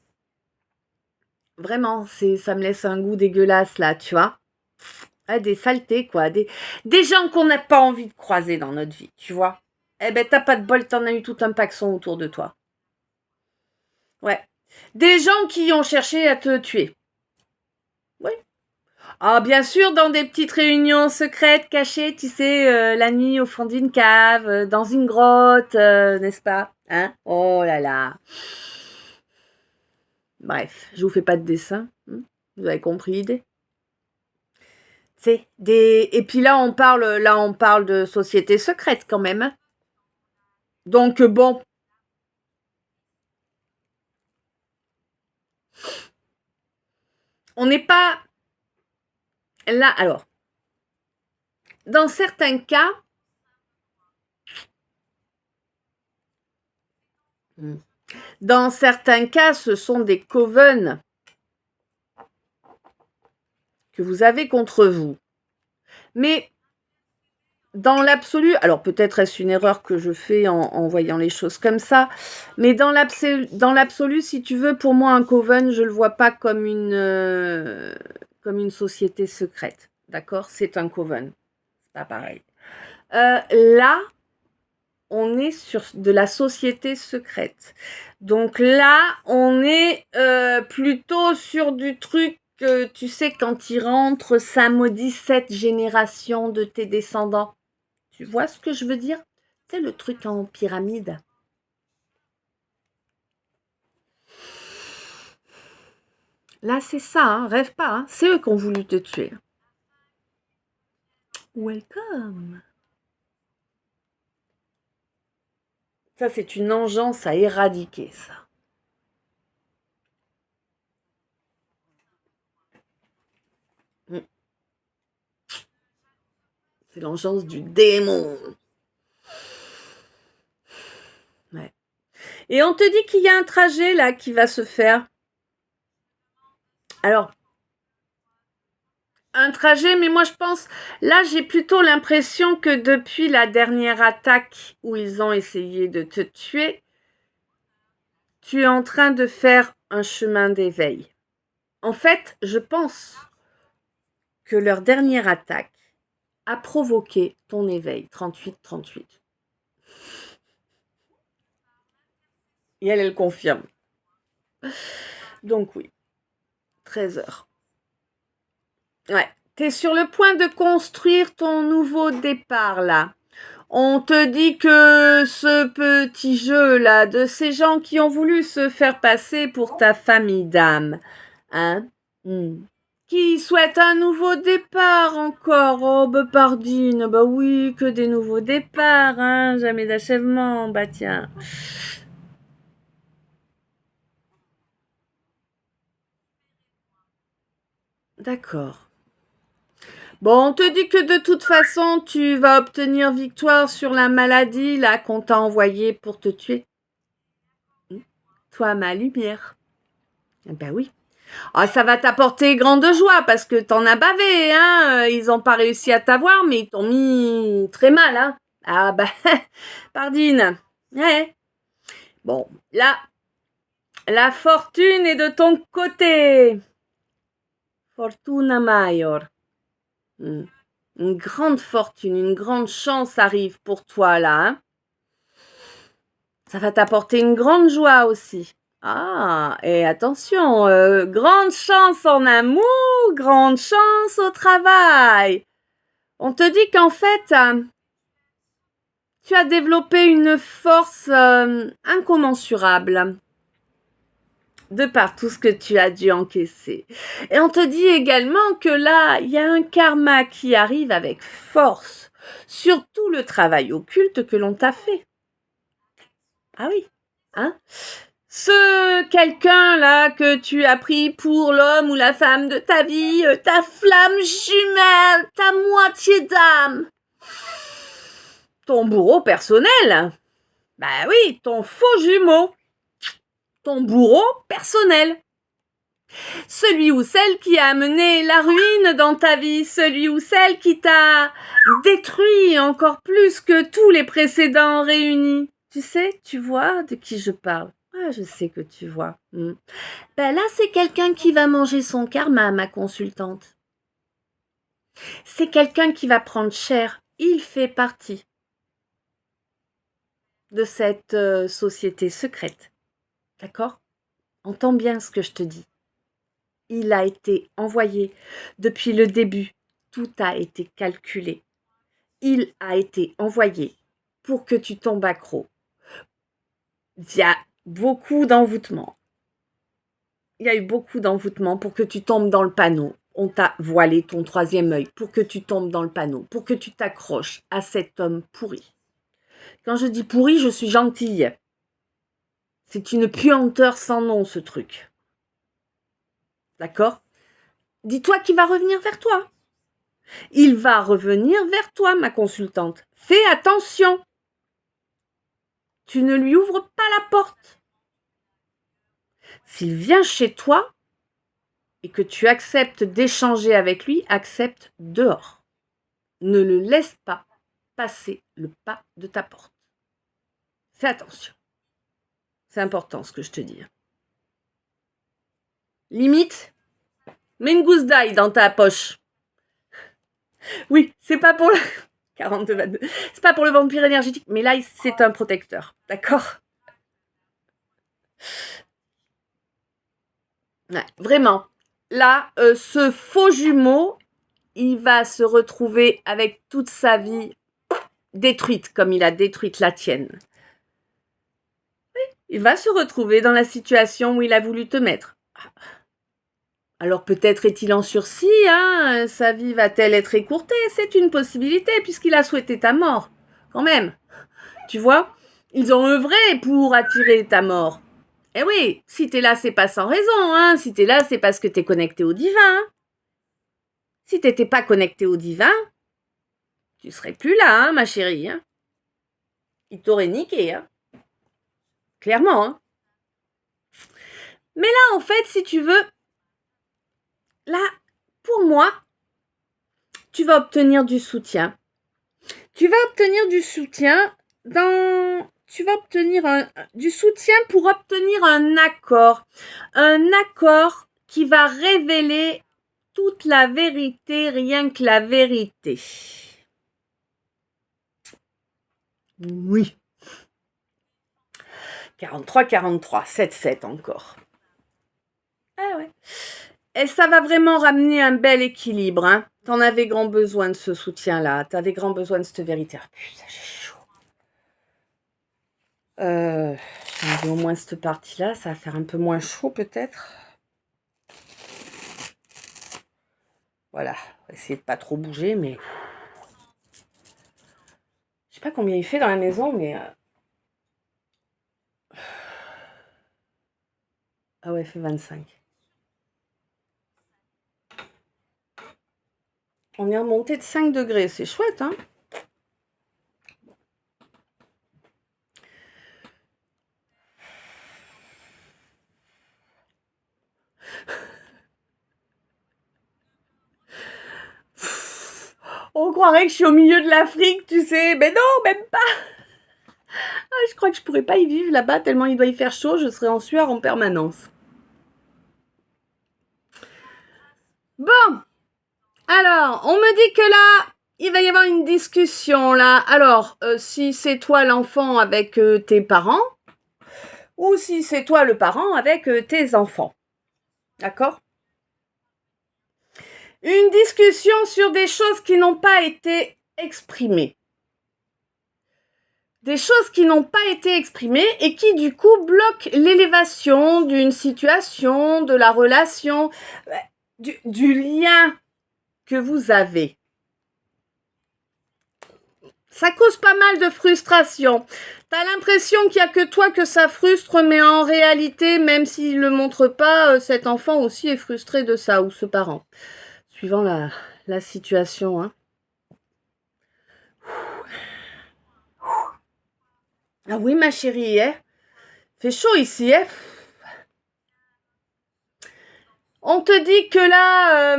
vraiment, ça me laisse un goût dégueulasse, là, tu vois. Ah, des saletés, quoi. Des gens qu'on n'a pas envie de croiser dans notre vie, tu vois. Eh ben, t'as pas de bol, t'en as eu tout un paxon autour de toi. Ouais. Des gens qui ont cherché à te tuer. Oui. Ah, bien sûr, dans des petites réunions secrètes, cachées, tu sais, la nuit au fond d'une cave, dans une grotte, n'est-ce pas? Hein? Oh là là. Bref, je vous fais pas de dessin. Vous avez compris l'idée? C'est des... Et puis là, on parle de société secrète quand même, hein. Donc, bon. On n'est pas là. Alors, dans certains cas, ce sont des coven que vous avez contre vous. Mais dans l'absolu, alors peut-être est-ce une erreur que je fais en voyant les choses comme ça, mais dans l'absolu, si tu veux, pour moi, un coven, je ne le vois pas comme une société secrète. D'accord? C'est un coven. C'est pas pareil. Là, on est sur de la société secrète. Donc là, on est plutôt sur du truc, tu sais, quand il rentre, ça maudit cette génération de tes descendants. Tu vois ce que je veux dire? C'est le truc en pyramide. Là, c'est ça, hein, rêve pas, hein. C'est eux qui ont voulu te tuer. Welcome. Ça, c'est une engeance à éradiquer, ça. C'est l'engeance du démon. Ouais. Et on te dit qu'il y a un trajet là qui va se faire. Alors, un trajet, mais moi je pense, là j'ai plutôt l'impression que depuis la dernière attaque où ils ont essayé de te tuer, tu es en train de faire un chemin d'éveil. En fait, je pense que leur dernière attaque a provoqué ton éveil, 38-38. Et elle confirme. Donc oui, 13 heures. Ouais, t'es sur le point de construire ton nouveau départ là. On te dit que ce petit jeu là de ces gens qui ont voulu se faire passer pour ta famille d'âme, hein, qui souhaitent un nouveau départ encore. Oh bah pardine, bah oui, que des nouveaux départs, hein, jamais d'achèvement, bah tiens. D'accord. Bon, on te dit que de toute façon, tu vas obtenir victoire sur la maladie là qu'on t'a envoyée pour te tuer. Toi, ma lumière. Ben oui. Ah, ça va t'apporter grande joie parce que t'en as bavé, hein. Ils n'ont pas réussi à t'avoir, mais ils t'ont mis très mal, hein. Ah bah, pardine. Ouais. Bon, là, la fortune est de ton côté. Fortuna Maior. Une grande fortune, une grande chance arrive pour toi là. Hein. Ça va t'apporter une grande joie aussi. Ah, et attention, grande chance en amour, grande chance au travail. On te dit qu'en fait, tu as développé une force incommensurable de par tout ce que tu as dû encaisser. Et on te dit également que là, il y a un karma qui arrive avec force sur tout le travail occulte que l'on t'a fait. Ah oui, hein? Ce quelqu'un-là que tu as pris pour l'homme ou la femme de ta vie, ta flamme jumelle, ta moitié d'âme, ton bourreau personnel. Bah oui, ton faux jumeau, ton bourreau personnel. Celui ou celle qui a amené la ruine dans ta vie, celui ou celle qui t'a détruit encore plus que tous les précédents réunis. Tu sais, tu vois de qui je parle. Ah, je sais que tu vois. Ben là, c'est quelqu'un qui va manger son karma, ma consultante. C'est quelqu'un qui va prendre cher. Il fait partie de cette société secrète. D'accord? Entends bien ce que je te dis. Il a été envoyé depuis le début. Tout a été calculé. Il a été envoyé pour que tu tombes accro. Il y a beaucoup d'envoûtement. Il y a eu beaucoup d'envoûtement pour que tu tombes dans le panneau. On t'a voilé ton troisième œil pour que tu tombes dans le panneau, pour que tu t'accroches à cet homme pourri. Quand je dis pourri, je suis gentille. C'est une puanteur sans nom, ce truc. D'accord? Dis-toi qu'il va revenir vers toi. Il va revenir vers toi, ma consultante. Fais attention. Tu ne lui ouvres pas la porte. S'il vient chez toi et que tu acceptes d'échanger avec lui, accepte dehors. Ne le laisse pas passer le pas de ta porte. Fais attention. C'est important ce que je te dis. Limite, mets une gousse d'ail dans ta poche. Oui, c'est pas pour le 42-22. C'est pas pour le vampire énergétique, mais là, c'est un protecteur. D'accord? Ouais, vraiment. Là, ce faux jumeau, il va se retrouver avec toute sa vie détruite, comme il a détruite la tienne. Oui, il va se retrouver dans la situation où il a voulu te mettre. Alors peut-être est-il en sursis, hein, sa vie va-t-elle être écourtée? C'est une possibilité puisqu'il a souhaité ta mort. Quand même, tu vois, ils ont œuvré pour attirer ta mort. Eh oui, si t'es là, c'est pas sans raison, hein. Si t'es là, c'est parce que t'es connecté au divin. Hein. Si t'étais pas connecté au divin, tu serais plus là, hein, ma chérie. Hein. Il t'aurait niqué, hein. Clairement, hein. Mais là, en fait, si tu veux, là, pour moi, tu vas obtenir du soutien. Tu vas obtenir du soutien du soutien pour obtenir un accord. Un accord qui va révéler toute la vérité, rien que la vérité. Oui. 43, 43, 7, 7 encore. Ah ouais. Et ça va vraiment ramener un bel équilibre. Hein. T'en avais grand besoin de ce soutien-là. T'avais grand besoin de cette vérité. Ah, putain, j'ai chaud. J'enlève au moins cette partie-là. Ça va faire un peu moins chaud peut-être. Voilà. On va essayer de pas trop bouger, mais... Je sais pas combien il fait dans la maison, mais... Ah ouais, il fait 25. On est remonté de 5 degrés. C'est chouette, hein? On croirait que je suis au milieu de l'Afrique, tu sais. Mais non, même pas. Je crois que je pourrais pas y vivre là-bas tellement il doit y faire chaud, je serais en sueur en permanence. Bon, alors, on me dit que là, il va y avoir une discussion là. Alors, si c'est toi l'enfant avec tes parents, ou si c'est toi le parent avec tes enfants. D'accord? Une discussion sur des choses qui n'ont pas été exprimées. Des choses qui n'ont pas été exprimées et qui du coup bloquent l'élévation d'une situation, de la relation, du lien que vous avez. Ça cause pas mal de frustration. T'as l'impression qu'il n'y a que toi que ça frustre, mais en réalité, même s'il ne le montre pas, cet enfant aussi est frustré de ça, ou ce parent. Suivant la situation. Hein. Ah oui, ma chérie, hein. Fait chaud ici, hein. On te dit que là,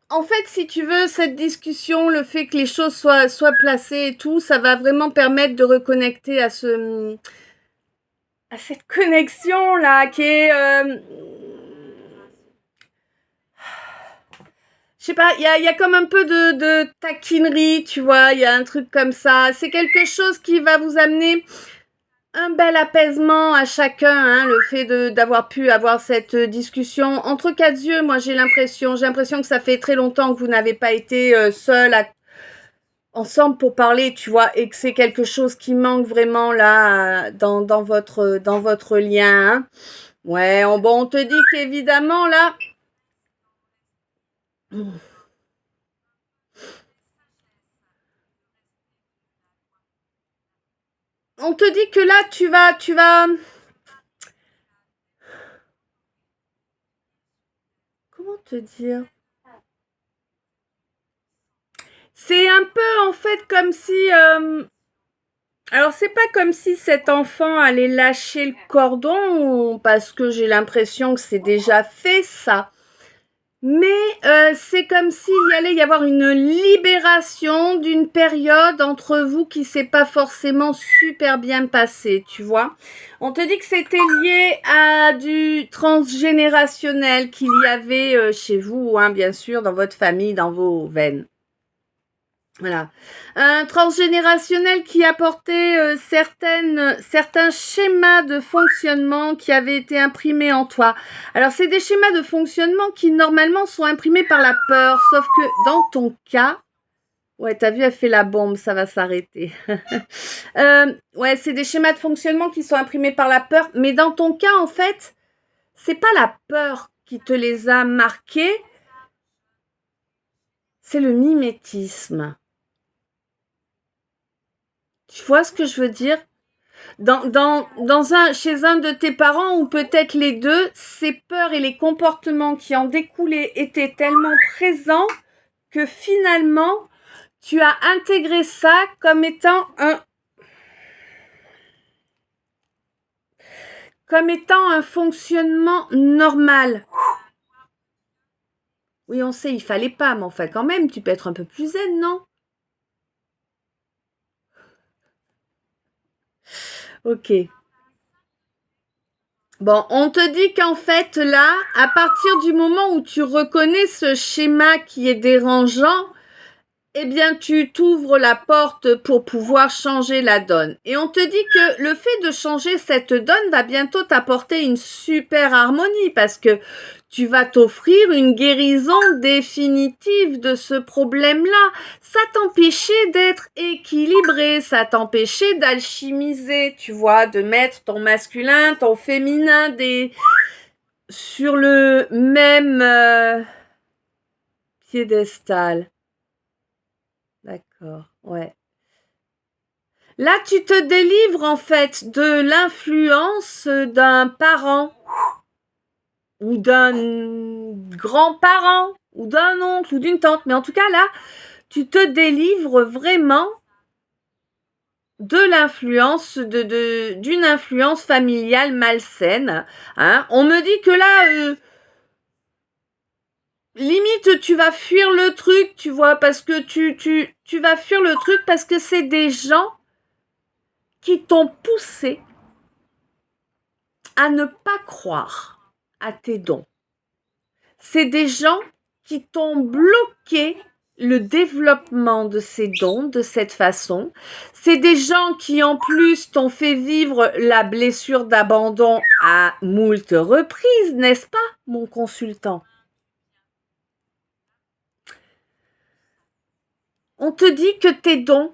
en fait, si tu veux, cette discussion, le fait que les choses soient placées et tout, ça va vraiment permettre de reconnecter à cette connexion là qui est je sais pas, il y a comme un peu de taquinerie, tu vois, il y a un truc comme ça. C'est quelque chose qui va vous amener un bel apaisement à chacun, hein, le fait d'avoir pu avoir cette discussion entre quatre yeux. Moi, j'ai l'impression que ça fait très longtemps que vous n'avez pas été seuls ensemble pour parler, tu vois, et que c'est quelque chose qui manque vraiment là dans votre lien. Hein. Ouais, bon, on te dit qu'évidemment là. On te dit que là, tu vas. Comment te dire? C'est un peu en fait comme si. Alors c'est pas comme si cet enfant allait lâcher le cordon parce que j'ai l'impression que c'est déjà fait ça. Mais c'est comme s'il y allait y avoir une libération d'une période entre vous qui s'est pas forcément super bien passée, tu vois. On te dit que c'était lié à du transgénérationnel qu'il y avait chez vous, hein, bien sûr, dans votre famille, dans vos veines. Voilà. Un transgénérationnel qui apportait certains schémas de fonctionnement qui avaient été imprimés en toi. Alors, c'est des schémas de fonctionnement qui, normalement, sont imprimés par la peur. Sauf que dans ton cas, ouais, t'as vu, elle fait la bombe, ça va s'arrêter. Ouais, c'est des schémas de fonctionnement qui sont imprimés par la peur. Mais dans ton cas, en fait, c'est pas la peur qui te les a marqués, c'est le mimétisme. Tu vois ce que je veux dire? Chez un de tes parents ou peut-être les deux, ces peurs et les comportements qui en découlaient étaient tellement présents que finalement, tu as intégré ça comme étant un fonctionnement normal. Oui, on sait, il fallait pas, mais enfin quand même, tu peux être un peu plus zen, non? Ok. Bon, on te dit qu'en fait, là, à partir du moment où tu reconnais ce schéma qui est dérangeant, eh bien, tu t'ouvres la porte pour pouvoir changer la donne. Et on te dit que le fait de changer cette donne va bientôt t'apporter une super harmonie parce que tu vas t'offrir une guérison définitive de ce problème-là. Ça t'empêchait d'être équilibré, ça t'empêchait d'alchimiser, tu vois, de mettre ton masculin, ton féminin sur le même piédestal. D'accord, ouais. Là, tu te délivres en fait de l'influence d'un parent ou d'un grand-parent ou d'un oncle ou d'une tante. Mais en tout cas, là, tu te délivres vraiment de l'influence, d'une influence familiale malsaine. Hein. On me dit que là, limite, tu vas fuir le truc, tu vois, parce que tu vas fuir le truc parce que c'est des gens qui t'ont poussé à ne pas croire à tes dons. C'est des gens qui t'ont bloqué le développement de ces dons de cette façon. C'est des gens qui en plus t'ont fait vivre la blessure d'abandon à moult reprises, n'est-ce pas, mon consultant? On te dit que tes dons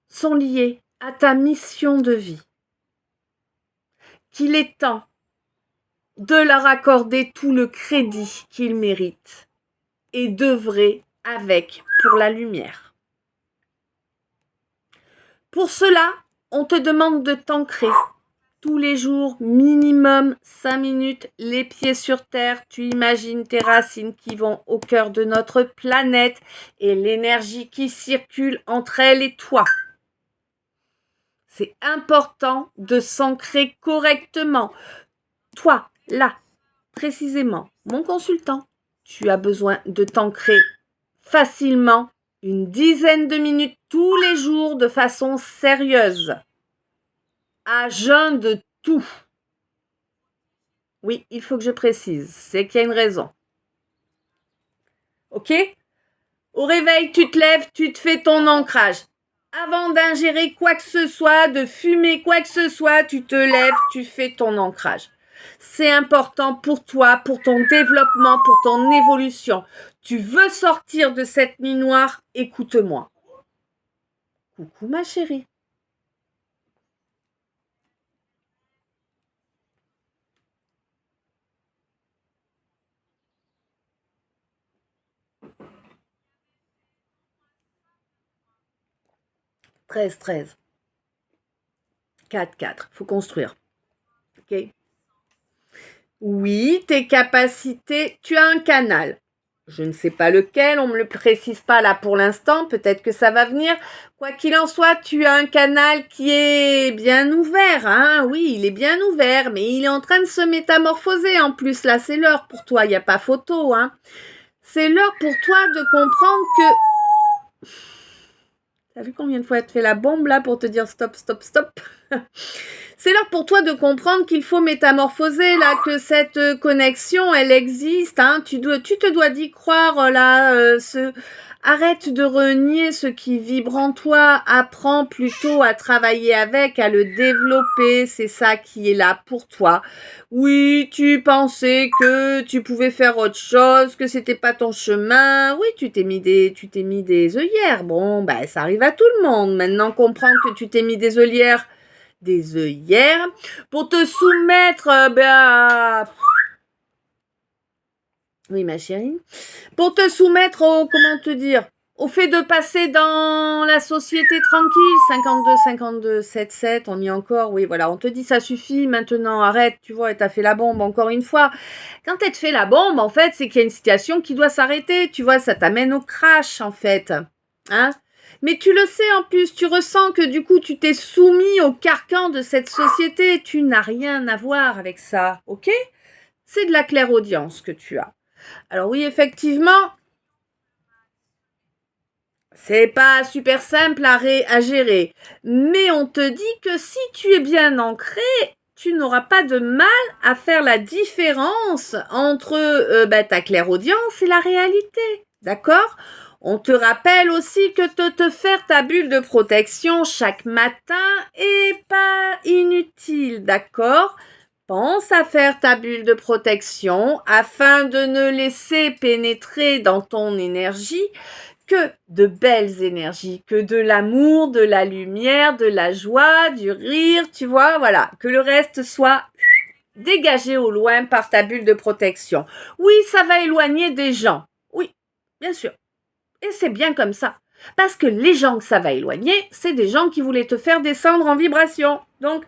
sont liés à ta mission de vie, qu'il est temps de leur accorder tout le crédit qu'ils méritent et d'œuvrer avec pour la lumière. Pour cela, on te demande de t'ancrer tous les jours, minimum 5 minutes, les pieds sur terre. Tu imagines tes racines qui vont au cœur de notre planète et l'énergie qui circule entre elle et toi. C'est important de s'ancrer correctement. Toi, là, précisément, mon consultant, tu as besoin de t'ancrer facilement une dizaine de minutes tous les jours de façon sérieuse, à jeun de tout. Oui, il faut que je précise, c'est qu'il y a une raison. Ok? Au réveil, tu te lèves, tu te fais ton ancrage. Avant d'ingérer quoi que ce soit, de fumer quoi que ce soit, tu te lèves, tu fais ton ancrage. C'est important pour toi, pour ton développement, pour ton évolution. Tu veux sortir de cette nuit noire? Écoute-moi. Coucou ma chérie. « 13. 4. Faut construire. Ok? Oui, tes capacités. Tu as un canal. Je ne sais pas lequel, on ne me le précise pas là pour l'instant, peut-être que ça va venir. Quoi qu'il en soit, tu as un canal qui est bien ouvert, hein. Oui, il est bien ouvert, mais il est en train de se métamorphoser en plus. Là, c'est l'heure pour toi, il n'y a pas photo, hein. C'est l'heure pour toi de comprendre que... T'as vu combien de fois elle te fait la bombe là pour te dire stop, stop, stop? C'est l'heure pour toi de comprendre qu'il faut métamorphoser là, que cette connexion, elle existe. Hein. Tu te dois d'y croire là. Arrête de renier ce qui vibre en toi. Apprends plutôt à travailler avec, à le développer. C'est ça qui est là pour toi. Oui, tu pensais que tu pouvais faire autre chose, que c'était pas ton chemin. Oui, tu t'es mis des œillères. Bon, ben ça arrive à tout le monde. Maintenant, comprendre que tu t'es mis des œillères pour te soumettre oui ma chérie, pour te soumettre au, comment te dire, au fait de passer dans la société tranquille. 52, 7, on y est encore. Oui, voilà, on te dit ça suffit maintenant, arrête, tu vois, et t'as fait la bombe encore une fois. Quand elle te fait la bombe, en fait, c'est qu'il y a une situation qui doit s'arrêter, tu vois, ça t'amène au crash, en fait. Hein? Mais tu le sais en plus, tu ressens que du coup tu t'es soumis au carcan de cette société, tu n'as rien à voir avec ça, ok? C'est de la clairaudience que tu as. Alors oui, effectivement, c'est pas super simple à gérer, mais on te dit que si tu es bien ancré, tu n'auras pas de mal à faire la différence entre ta clairaudience et la réalité, d'accord? On te rappelle aussi que te faire ta bulle de protection chaque matin est pas inutile, d'accord? Pense à faire ta bulle de protection afin de ne laisser pénétrer dans ton énergie que de belles énergies, que de l'amour, de la lumière, de la joie, du rire, tu vois, voilà, que le reste soit dégagé au loin par ta bulle de protection. Oui, ça va éloigner des gens. Oui, bien sûr. Et c'est bien comme ça. Parce que les gens que ça va éloigner, c'est des gens qui voulaient te faire descendre en vibration. Donc,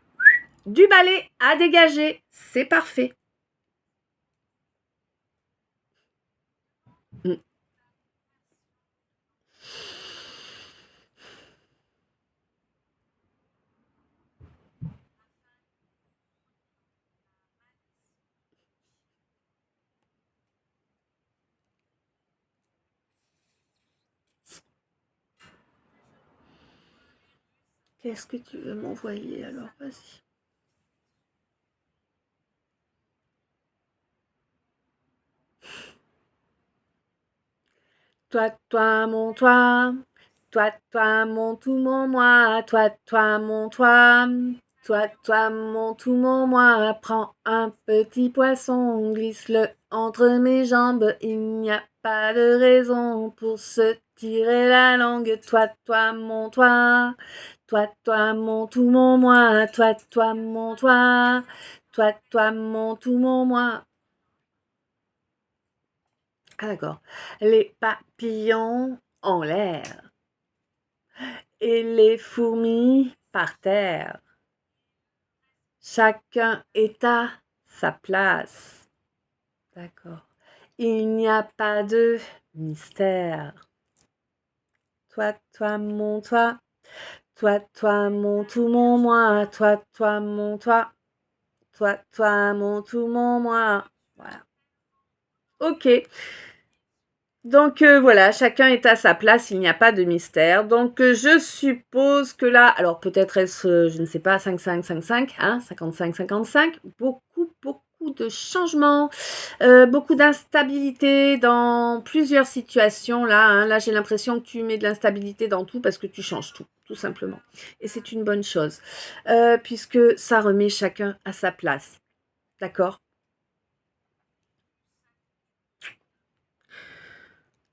du balai à dégager, c'est parfait. Qu'est-ce que tu veux m'envoyer alors? Vas-y. Toi, mon toi. Toi, mon tout, mon moi. Toi, mon toi. Toi, mon tout, mon moi. Prends un petit poisson, glisse-le entre mes jambes. Il n'y a pas de raison pour se tirer la langue. Toi, mon toi. Toi, mon tout, mon moi. Toi, mon toi. Toi, mon tout, mon moi. Ah d'accord. Les papillons en l'air et les fourmis par terre. Chacun est à sa place. D'accord. Il n'y a pas de mystère. Toi, mon toi. Toi, mon tout, mon moi. Toi, mon toi. Toi, mon tout, mon moi. Voilà. Ok. Donc voilà, chacun est à sa place, il n'y a pas de mystère. Donc je suppose que là, alors peut-être est-ce, je ne sais pas, 5-5-5-5, hein, 55-55, beaucoup de changements, beaucoup d'instabilité dans plusieurs situations là. Hein. Là, j'ai l'impression que tu mets de l'instabilité dans tout parce que tu changes tout simplement. Et c'est une bonne chose, puisque ça remet chacun à sa place. D'accord?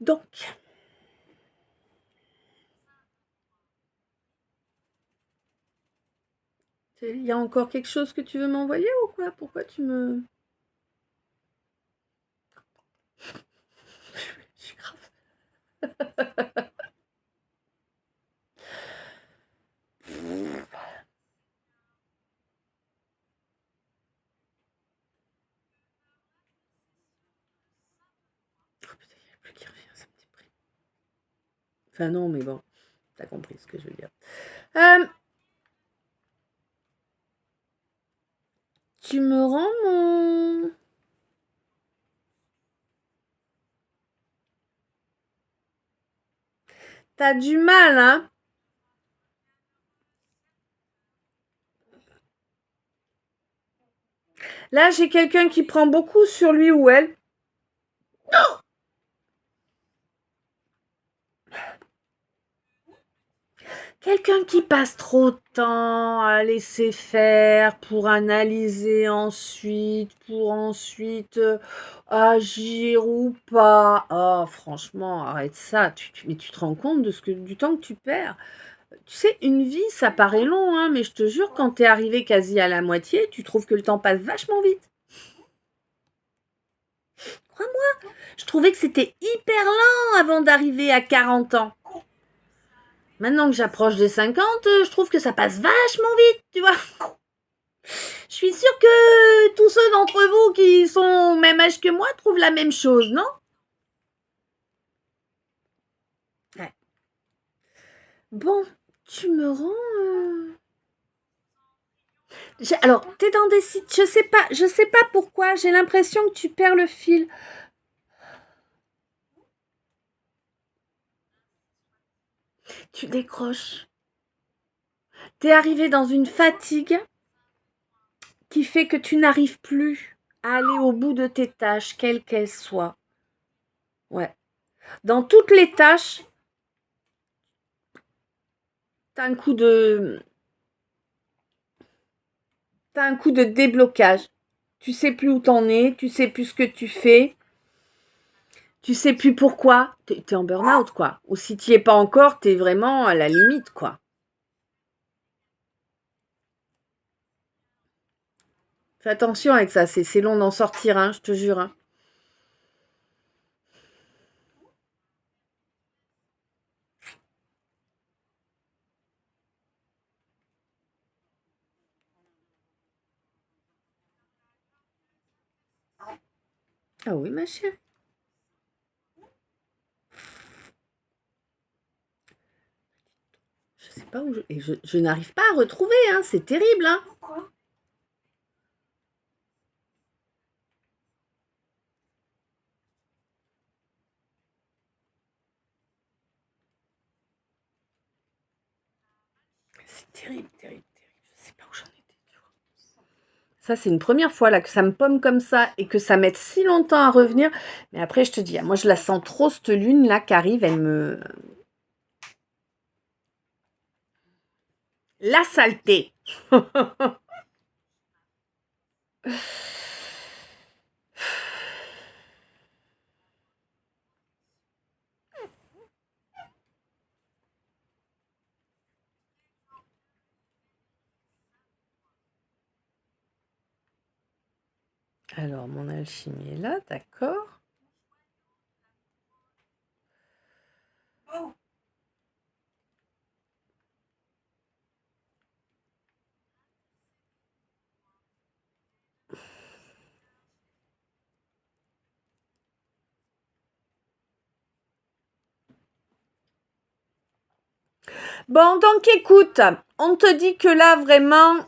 Donc, il y a encore quelque chose que tu veux m'envoyer ou quoi? Pourquoi tu me... Je suis grave. Oh putain, il n'y a plus qui revient, ça me déprime. Enfin non, mais bon, t'as compris ce que je veux dire. Euh, tu me rends mon... T'as du mal, hein? Là, j'ai quelqu'un qui prend beaucoup sur lui ou elle. Quelqu'un qui passe trop de temps à laisser faire pour analyser ensuite, pour ensuite agir ou pas. Oh, franchement, arrête ça. Mais tu te rends compte du temps que tu perds. Tu sais, une vie, ça paraît long, hein, mais je te jure, quand t'es arrivé quasi à la moitié, tu trouves que le temps passe vachement vite. Crois-moi, je trouvais que c'était hyper lent avant d'arriver à 40 ans. Maintenant que j'approche des 50, je trouve que ça passe vachement vite, tu vois. Je suis sûre que tous ceux d'entre vous qui sont au même âge que moi trouvent la même chose, non? Ouais. Bon, tu me rends... Alors, t'es dans des sites, je sais pas pourquoi, j'ai l'impression que tu perds le fil. Tu décroches. T'es arrivé dans une fatigue qui fait que tu n'arrives plus à aller au bout de tes tâches, quelles qu'elles soient. Ouais. Dans toutes les tâches, t'as un coup de, t'as un coup de déblocage. Tu sais plus où t'en es, tu sais plus ce que tu fais, tu sais plus pourquoi. T'es en burn-out, quoi. Ou si t'y es pas encore, t'es vraiment à la limite, quoi. Fais attention avec ça, c'est long d'en sortir, hein, je te jure. Hein. Ah oui, ma chère. Je sais pas où je n'arrive pas à retrouver, hein. C'est terrible, hein. C'est terrible, terrible, terrible. Je sais pas où j'en étais. Ça, c'est une première fois là que ça me pomme comme ça et que ça mette si longtemps à revenir. Mais après, je te dis, moi, je la sens trop, cette lune là qui arrive. Elle me... La saleté. Alors, mon alchimie est là, d'accord. Bon, donc écoute, on te dit que là, vraiment,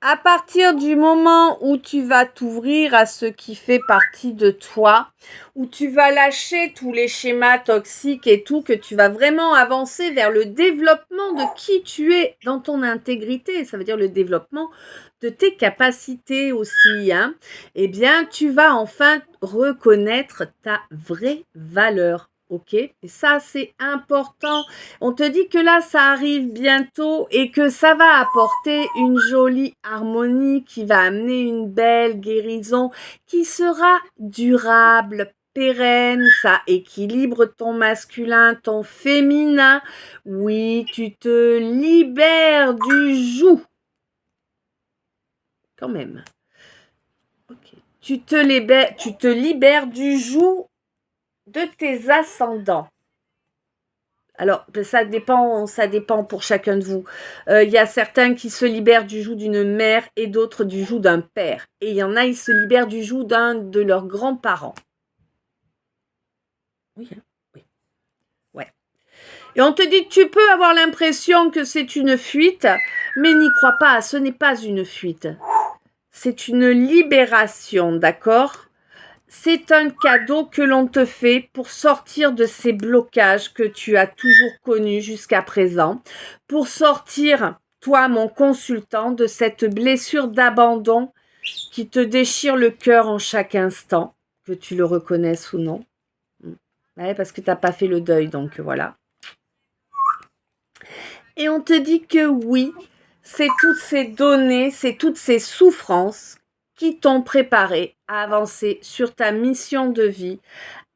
à partir du moment où tu vas t'ouvrir à ce qui fait partie de toi, où tu vas lâcher tous les schémas toxiques et tout, que tu vas vraiment avancer vers le développement de qui tu es dans ton intégrité, ça veut dire le développement de tes capacités aussi, hein, eh bien, tu vas enfin reconnaître ta vraie valeur. Ok, et ça c'est important. On te dit que là ça arrive bientôt et que ça va apporter une jolie harmonie qui va amener une belle guérison qui sera durable, pérenne, ça équilibre ton masculin, ton féminin. Oui, tu te libères du joug. Quand même. Ok. Tu te libères du joug de tes ascendants. Alors, ça dépend pour chacun de vous. Il y a certains qui se libèrent du joug d'une mère et d'autres du joug d'un père. Et il y en a, ils se libèrent du joug d'un de leurs grands-parents. Oui, hein, oui. Ouais. Et on te dit, tu peux avoir l'impression que c'est une fuite, mais n'y crois pas, ce n'est pas une fuite. C'est une libération, d'accord ? C'est un cadeau que l'on te fait pour sortir de ces blocages que tu as toujours connus jusqu'à présent, pour sortir, toi, mon consultant, de cette blessure d'abandon qui te déchire le cœur en chaque instant, que tu le reconnaisses ou non. Ouais, parce que tu n'as pas fait le deuil, donc voilà. Et on te dit que oui, c'est toutes ces données, c'est toutes ces souffrances qui t'ont préparé à avancer sur ta mission de vie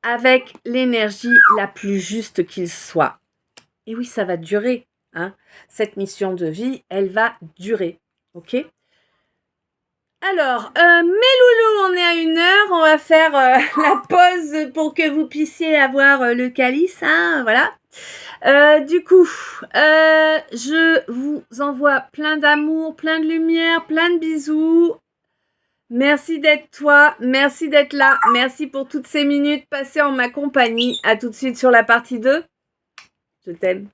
avec l'énergie la plus juste qu'il soit. Et oui, ça va durer. Hein. Cette mission de vie, elle va durer. Ok ? Alors, mes loulous, on est à 1 heure. On va faire la pause pour que vous puissiez avoir le calice. Hein, voilà. Du coup, je vous envoie plein d'amour, plein de lumière, plein de bisous. Merci d'être toi, merci d'être là, merci pour toutes ces minutes passées en ma compagnie. À tout de suite sur la partie 2. Je t'aime.